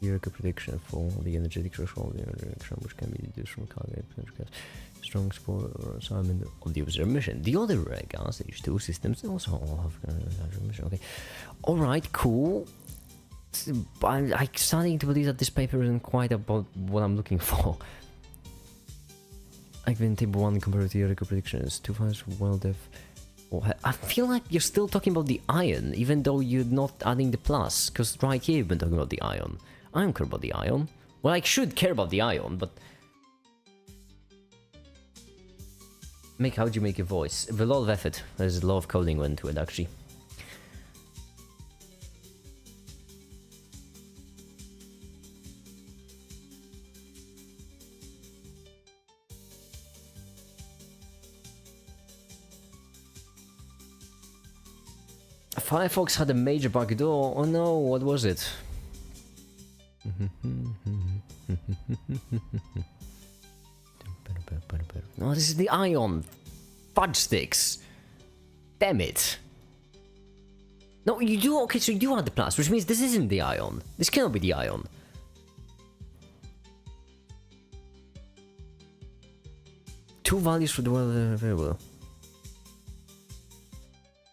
Theoretical prediction for the energetic threshold, the direction which can be deduced from calculated potential gas. Strong support or assignment of the observed mission. The other gas stage 2 systems also all have mission. Okay. Alright, cool. I'm starting to believe that this paper isn't quite about what I'm looking for. Like in table 1 compared to theoretical predictions, 2 finds well depth. I feel like you're still talking about the iron, even though you're not adding the plus, because right here you've been talking about the ion. I don't care about the ion. Well, I should care about the ion, but... How do you make a voice? With a lot of effort. There's a lot of coding went into it, actually. Firefox had a major bug. Oh no, what was it? No, this is the ion. Fudge sticks. Damn it. No, you do. Okay, so you do have the plus, which means this isn't the ion. This cannot be the ion. Two values for the weather variable.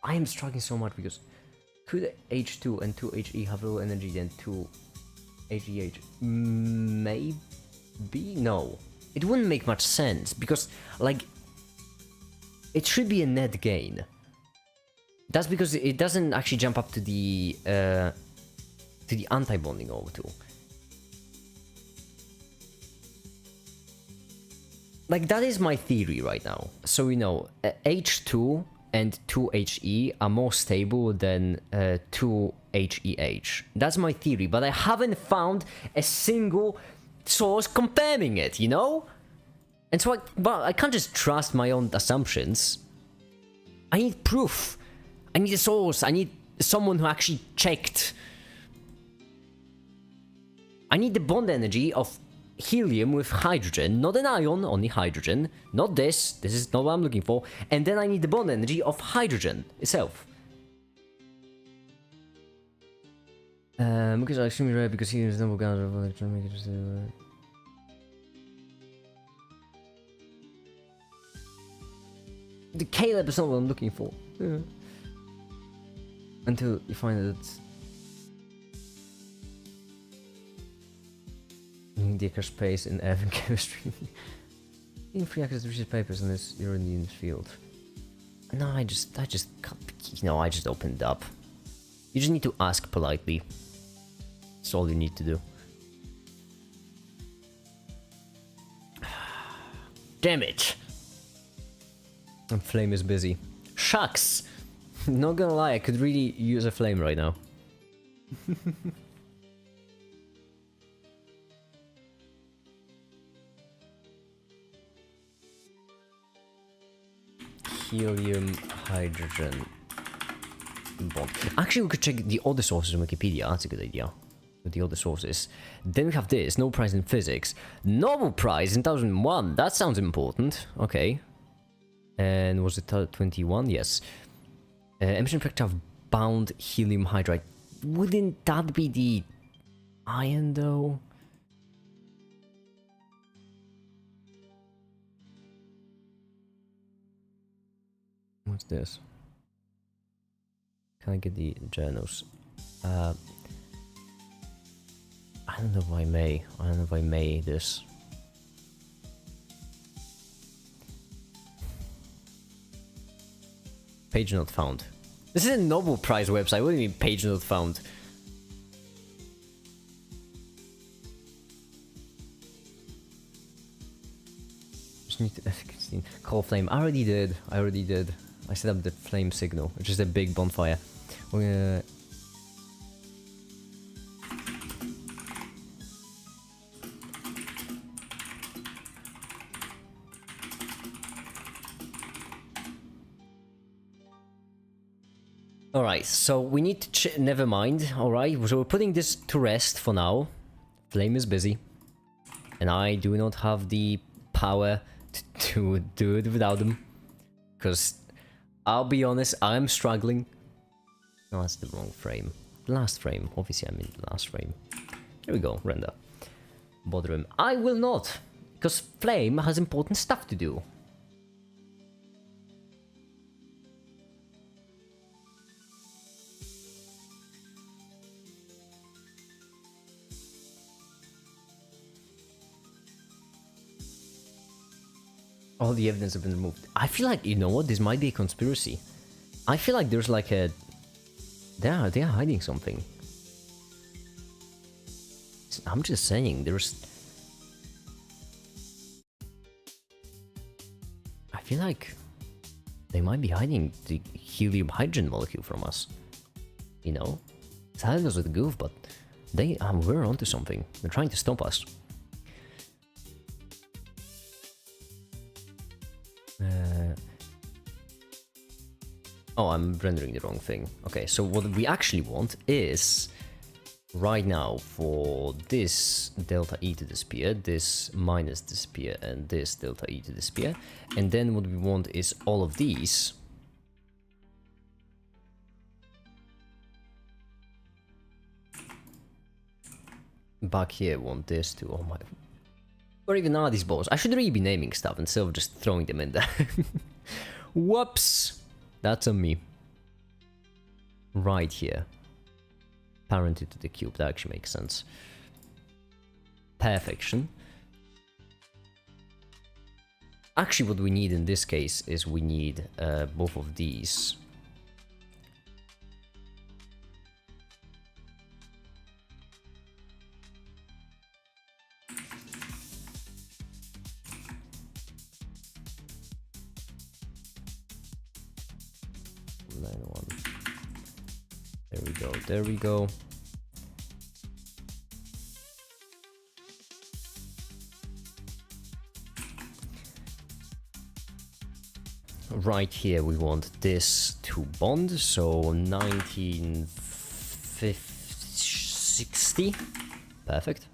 I am struggling so much because could H2 and 2HE have lower energy than 2HEH? Maybe? No. It wouldn't make much sense because, like, it should be a net gain. That's because it doesn't actually jump up to the anti-bonding O2. Like, that is my theory right now. So, you know, H2 and 2HE are more stable than 2HEH. That's my theory, but I haven't found a single source confirming it, you know? And so I can't just trust my own assumptions. I need proof. I need a source. I need someone who actually checked. I need the bond energy of helium with hydrogen, not an ion, only hydrogen. Not this. This is not what I'm looking for. And then I need the bond energy of hydrogen itself. Because I extremely rare because helium is double gas of electron. The Caleb is not what I'm looking for. Yeah. Until you find that it's Decker space in Evan chemistry. Getting free access to research papers unless you're in this field. No, I just opened it up. You just need to ask politely. That's all you need to do. Damn it! And flame is busy. Shucks! Not gonna lie, I could really use a flame right now. Helium, hydrogen, bond. Actually, we could check the other sources on Wikipedia. That's a good idea. With the other sources. Then we have this, Nobel Prize in Physics. Nobel Prize in 2001. That sounds important. Okay. And was it 21? Yes. Emission factor of bound helium hydride. Wouldn't that be the iron though? What's this? Can I get the journals? I don't know if I may. I don't know if I may this. Page not found. This is a Nobel Prize website. What do you mean page not found? Just need to call flame. I already did. I set up the flame signal, which is a big bonfire. We're gonna... Alright, so we need to never mind, alright, so we're putting this to rest for now. Flame is busy. And I do not have the power to do it without them. Because, I'll be honest, I'm struggling. No, that's the wrong frame. The last frame, obviously I mean the last frame. Here we go, render. Bother him. I will not, because Flame has important stuff to do. All the evidence have been removed. I feel like, you know what, this might be a conspiracy. I feel like there's like a... They are hiding something. I'm just saying, there's... I feel like they might be hiding the helium-hydrogen molecule from us. You know? That was a goof, but they we're onto something. They're trying to stop us. Oh, I'm rendering the wrong thing. Okay, so what we actually want is right now for this delta E to disappear, this minus disappear, and this delta E to disappear. And then what we want is all of these back here. Want this to, oh my, where even are these balls? I should really be naming stuff instead of just throwing them in there. Whoops! That's on me. Right here. Parented to the cube, that actually makes sense. Perfection. Actually, what we need in this case is we need both of these. There we go, there we go. Right here we want this to bond, so 1960. Perfect.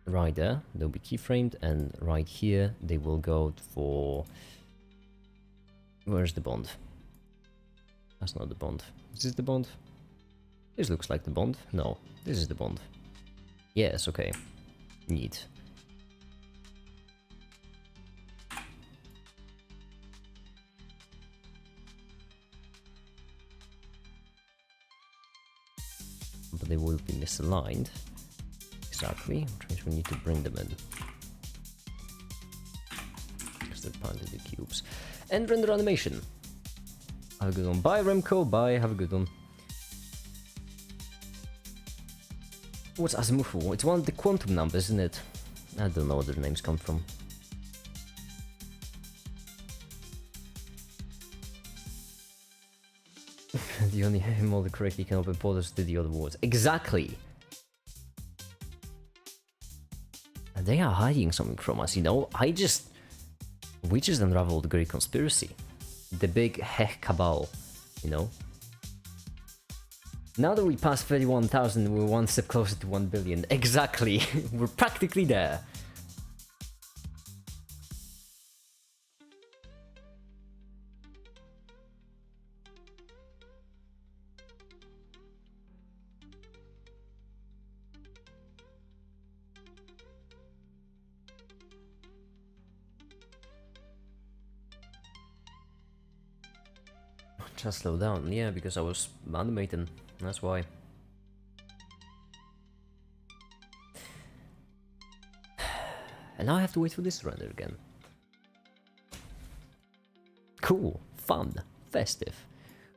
Right there, they'll be keyframed, and right here they will go for... Where's the bond? That's not the bond. Is this the bond? This looks like the bond. No, this is the bond. Yes, okay. Neat. But they will be misaligned. Exactly, which means we need to bring them in. Because they're part of the cubes. And render animation. Have a good one. Bye, Remco. Bye. Have a good one. What's Azimuth? It's one of the quantum numbers, isn't it? I don't know where their names come from. The only model correctly can open portals to the other worlds. Exactly! And they are hiding something from us, you know? We just unraveled the great conspiracy. The big Hech cabal, you know? Now that we passed 31,000, we're one step closer to 1 billion. Exactly! We're practically there. Just slow down, yeah, because I was animating, that's why. And now I have to wait for this to render again. Cool, fun, festive.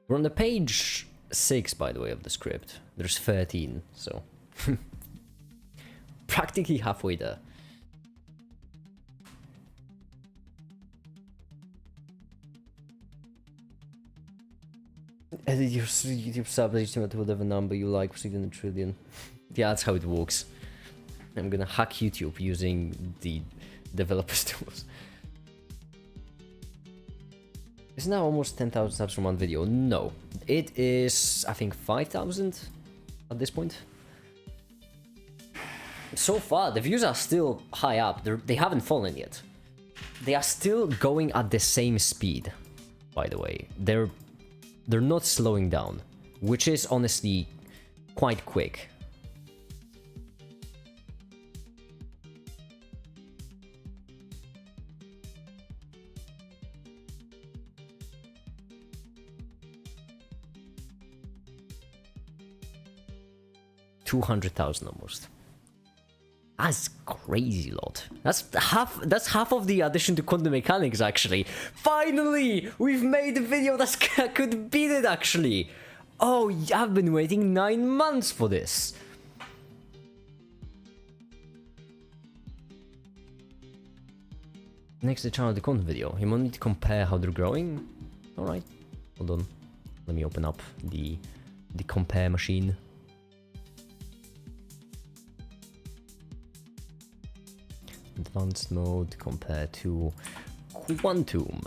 We're on the page 6, by the way, of the script. There's 13, so... practically halfway there. Edit your YouTube sub to whatever number you like, proceed in a trillion. Yeah, that's how it works. I'm gonna hack YouTube using the developer's tools. It's now almost 10,000 subs from one video. No, it is, I think, 5,000 at this point. So far, the views are still high up. They haven't fallen yet. They are still going at the same speed, by the way. They're not slowing down, which is honestly quite quick. $200,000 almost. That's crazy lot. That's half of the addition to quantum mechanics actually. Finally, we've made a video that could beat it actually. Oh, I've been waiting 9 months for this. Next the channel the quantum video. You want me to compare how they're growing? Alright. Hold on. Let me open up the compare machine. Advanced mode compared to quantum.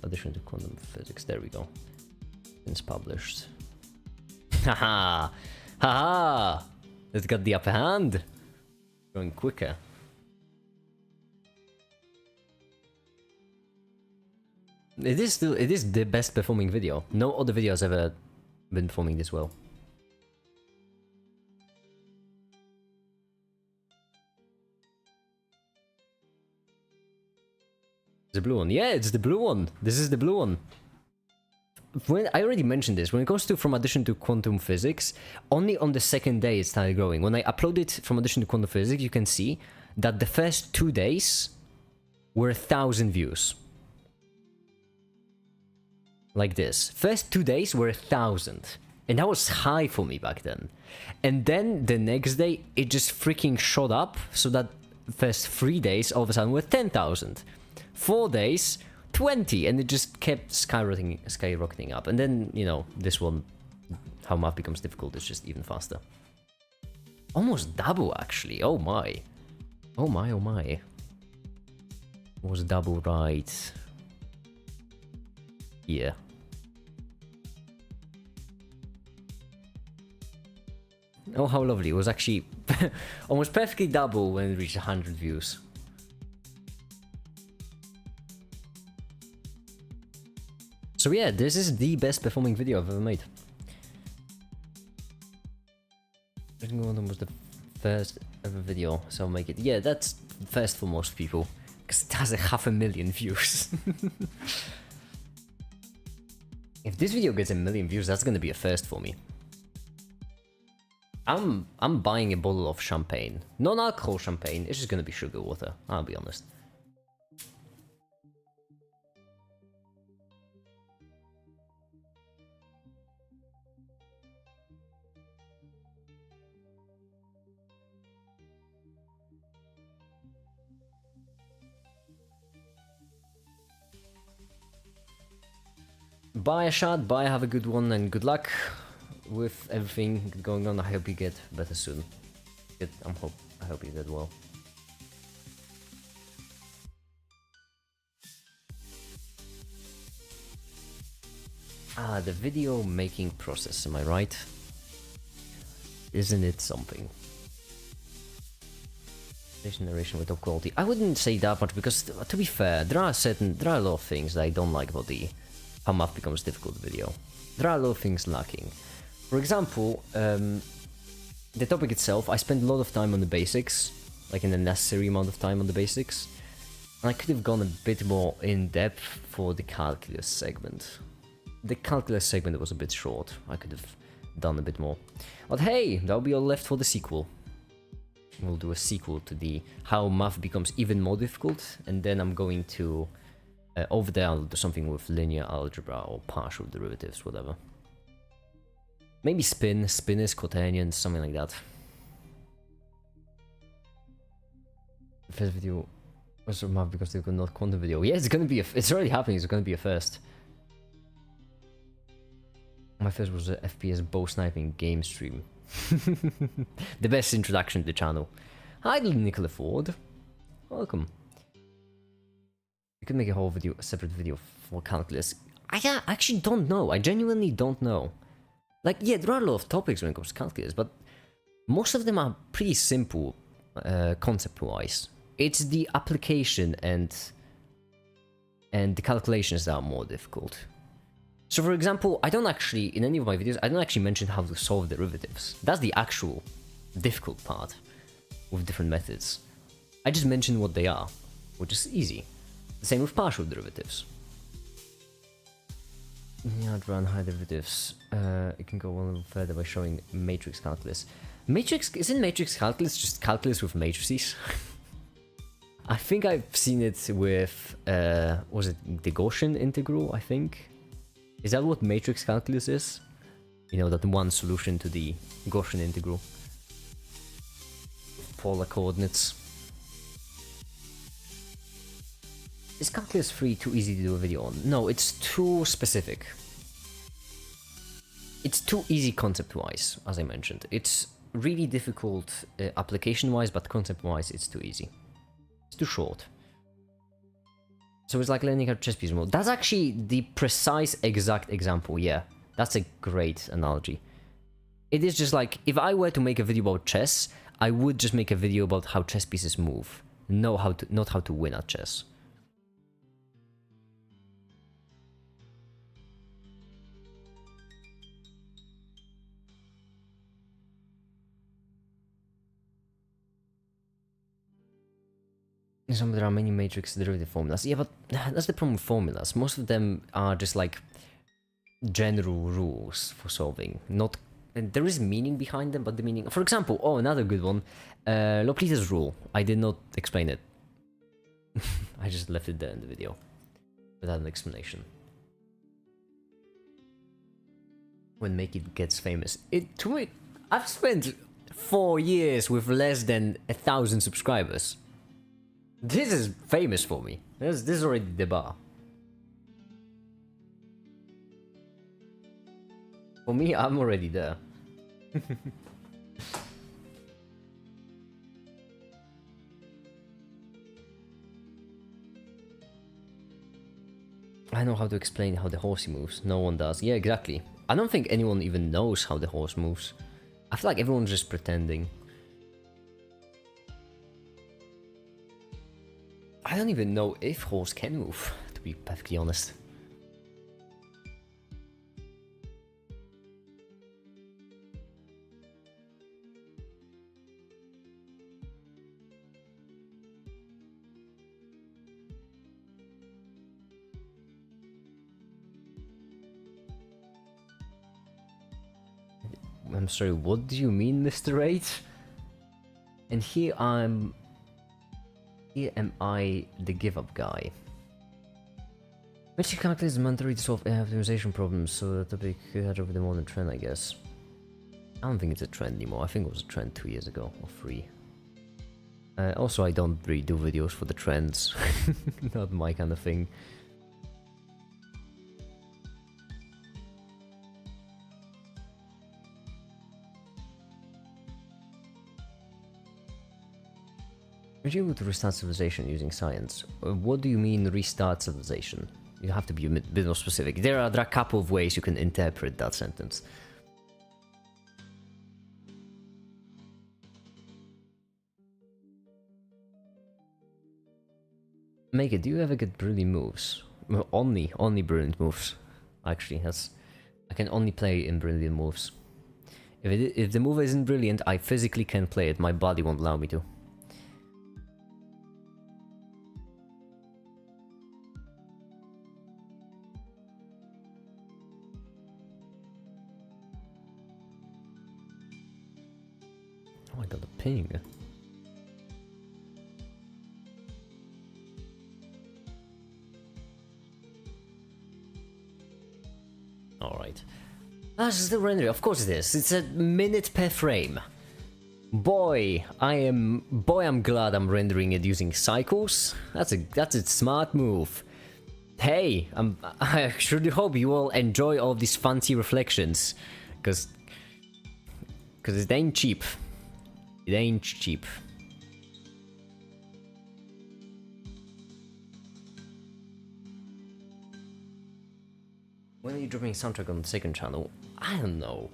Addition to quantum physics. There we go. It's published. Haha! Haha! It's got the upper hand. Going quicker. It is the best performing video. No other video has ever been performing this well. The blue one. Yeah, it's the blue one. This is the blue one. When I already mentioned this, when it goes to From Addition to Quantum Physics, only on the second day it started growing. When I uploaded From Addition to Quantum Physics, you can see that the first 2 days were 1,000 views. Like this. First 2 days were 1,000. And that was high for me back then. And then the next day, it just freaking shot up, so that first 3 days all of a sudden were 10,000. 4 days, 20, and it just kept skyrocketing up. And then, you know, this one, how math becomes difficult, is just even faster. Almost double, actually. Oh my. Oh my, oh my. Was double right here. Oh, how lovely. It was actually almost perfectly double when it reached 100 views. So yeah, this is the best performing video I've ever made. Quantum was the first ever video, so I'll make it. Yeah, that's first for most people, because it has 500,000 views. If this video gets 1,000,000 views, that's gonna be a first for me. I'm buying a bottle of champagne. Non-alcohol champagne, it's just gonna be sugar water, I'll be honest. Bye, Ashad. Bye, have a good one, and good luck with everything going on. I hope you get better soon. I hope you get well. Ah, the video making process, am I right? Isn't it something? This narration with top quality. I wouldn't say that much, because to be fair, there are a lot of things that I don't like about the How Math Becomes Difficult video. There are a lot of things lacking. For example, the topic itself, I spent a lot of time on the basics, like in a necessary amount of time on the basics. And I could have gone a bit more in depth for the calculus segment. The calculus segment was a bit short. I could have done a bit more. But hey, that'll be all left for the sequel. We'll do a sequel to the How Math Becomes Even More Difficult, and then I'm going to over there I'll do something with linear algebra or partial derivatives, whatever. Maybe spinors, quaternions, something like that. The first video was math because they've got not quantum video. Yeah, it's gonna be it's already happening, it's gonna be a first. My first was a FPS bow sniping game stream. The best introduction to the channel. Hi Nicola Ford. Welcome. You could make a whole video, a separate video for calculus. I actually don't know. I genuinely don't know. Like, yeah, there are a lot of topics when it comes to calculus, but most of them are pretty simple concept-wise. It's the application and the calculations that are more difficult. So for example, I don't actually, in any of my videos, I don't actually mention how to solve derivatives. That's the actual difficult part with different methods. I just mention what they are, which is easy. The same with partial derivatives. Yeah, I'd run high derivatives. It can go a little further by showing matrix calculus. Isn't matrix calculus just calculus with matrices? I think I've seen it with, was it the Gaussian integral, I think? Is that what matrix calculus is? You know, that one solution to the Gaussian integral. Polar coordinates. Is Calculus 3 too easy to do a video on? No, it's too specific. It's too easy concept-wise, as I mentioned. It's really difficult application-wise, but concept-wise it's too easy. It's too short. So it's like learning how to chess piece mode. That's actually the precise exact example, yeah. That's a great analogy. It is just like, if I were to make a video about chess, I would just make a video about how chess pieces move. Not how to win at chess. There are many matrix derivative formulas. Yeah, but that's the problem with formulas. Most of them are just like general rules for solving. Not, and there is meaning behind them, but the meaning. For example, oh, another good one, L'Hopital's rule. I did not explain it. I just left it there in the video without an explanation. When Make It gets famous, I've spent 4 years with less than 1,000 subscribers. This is famous for me. This is already the bar. For me, I'm already there. I know how to explain how the horsey moves. No one does. Yeah, exactly. I don't think anyone even knows how the horse moves. I feel like everyone's just pretending. I don't even know if horse can move, to be perfectly honest. I'm sorry, what do you mean, Mr. 8? And here am I the give up guy. Which calculus is mandatory to solve optimization problems, so that the big head over the modern trend, I guess. I don't think it's a trend anymore. I think it was a trend 2 years ago, or 3. Also, I don't really do videos for the trends. Not my kind of thing. Are you able to restart civilization using science? What do you mean restart civilization? You have to be a bit more specific. There are a couple of ways you can interpret that sentence. Make it, do you ever get brilliant moves? Well, only brilliant moves. Actually, I can only play in brilliant moves. If the move isn't brilliant, I physically can't play it. My body won't allow me to. Oh, I got a ping. Alright. That's just the rendering. Of course it is. It's a minute per frame. Boy, I'm glad I'm rendering it using cycles. That's a smart move. Hey, I surely hope you all enjoy all these fancy reflections. Cause it ain't cheap. It ain't cheap. When are you dropping a soundtrack on the second channel? I don't know.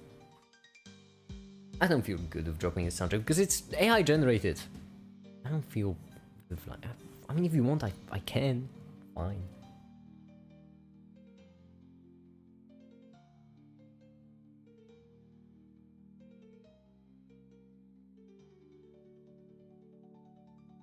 I don't feel good with dropping the soundtrack because it's AI generated. I don't feel good like. I mean, if you want, I can. Fine.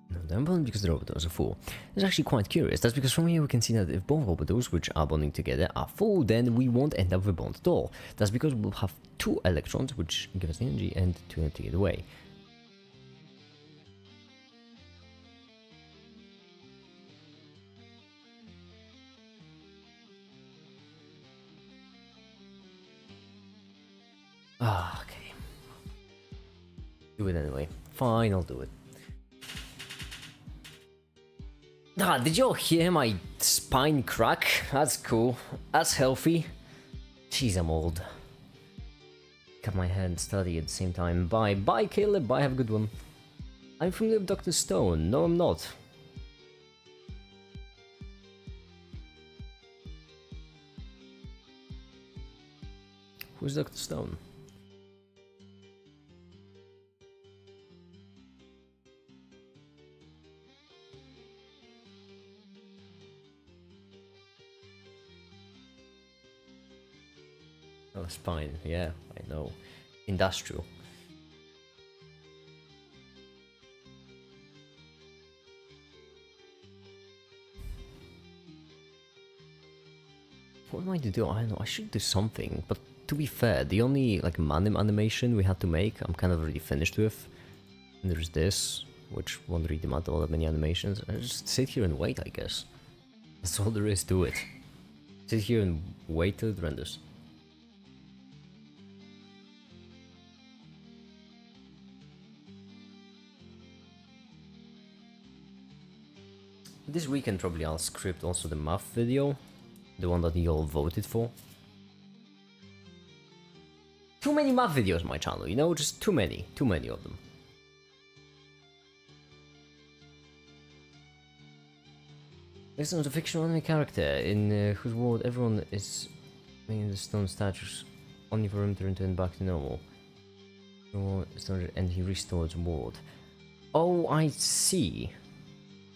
No, they're bonding because the Robotos are full. It's actually quite curious. That's because from here we can see that if both Robotos, which are bonding together, are full, then we won't end up with a bond at all. That's because we'll have 2 electrons, which give us energy, and 2 take it away. Ah, okay. Do it anyway. Fine, I'll do it. Ah, did you all hear my spine crack? That's cool. That's healthy. Jeez, I'm old. Cut my head and study at the same time. Bye. Bye, Caleb. Bye, have a good one. I'm familiar with Dr. Stone. No, I'm not. Who's Dr. Stone? Oh, spine. Yeah, I know. Industrial. What am I to do? I don't know. I should do something, but to be fair, the only like Manim animation we had to make, I'm kind of already finished with. And there's this, which won't really demand all that many animations. I just sit here and wait, I guess. That's all there is to it. Sit here and wait till it renders. This weekend probably I'll script also the math video, the one that you all voted for. Too many math videos on my channel, you know, just too many of them. Based on the fictional anime character in whose world everyone is making the stone statues only for him to return back to normal. And he restores world. Oh, I see.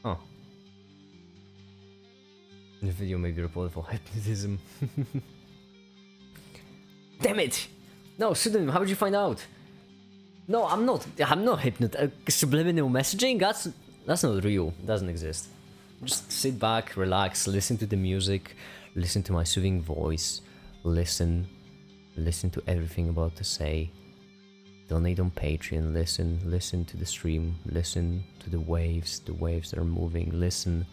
Huh. The video may be reported for hypnotism. Damn it! No, pseudonym, how did you find out? No, I'm not subliminal messaging? That's not real. It doesn't exist. Just sit back, relax, listen to the music, listen to my soothing voice, listen to everything I'm about to say. Donate on Patreon, listen to the stream, listen to the waves that are moving, listen,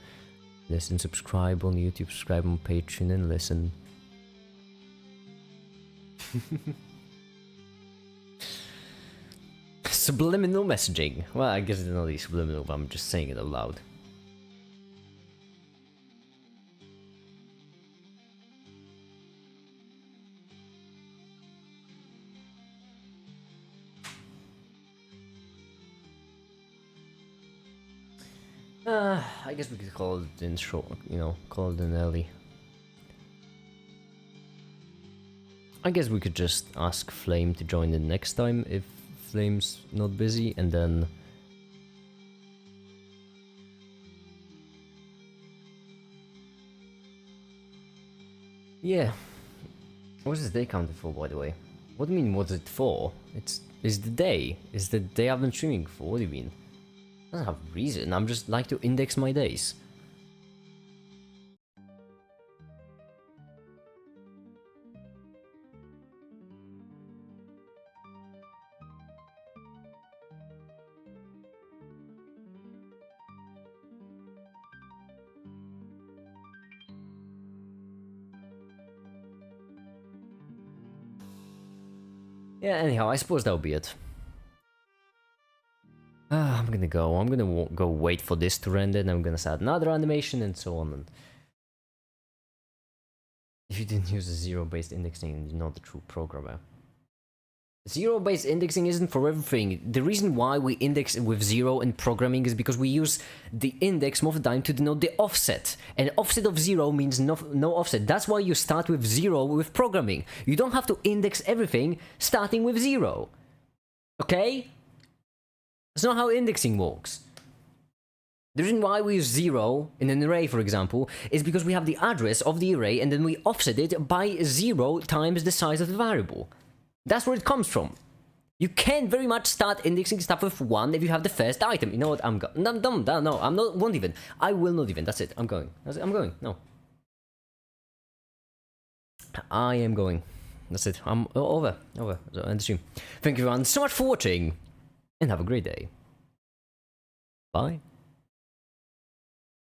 subscribe on YouTube, subscribe on Patreon, and listen. Subliminal messaging. Well, I guess it's not really subliminal, but I'm just saying it out loud. I guess we could call it in short, you know, call it an early. I guess we could just ask Flame to join in next time if Flame's not busy, and then... Yeah. What's this day counted for, by the way? What do you mean, what's it for? It's the day. It's the day I've been streaming for, what do you mean? I don't have a reason, I'm just like to index my days. Yeah, anyhow, I suppose that'll be it. I'm gonna go wait for this to render, and I'm gonna start another animation and so on. And if you didn't use a zero-based indexing, you're not a true programmer. Zero-based indexing isn't for everything. The reason why we index with zero in programming is because we use the index most of the time to denote the offset. And offset of zero means no offset. That's why you start with zero with programming. You don't have to index everything starting with zero. Okay? That's not how indexing works. The reason why we use 0 in an array, for example, is because we have the address of the array and then we offset it by 0 times the size of the variable. That's where it comes from. You can very much start indexing stuff with 1 if you have the first item. You know what? I'm going. No, I'm not. Won't even. I will not even. That's it. I'm going. I'm going. No. I am going. That's it. I'm over. So end the stream. Thank you everyone so much for watching, and have a great day. Bye.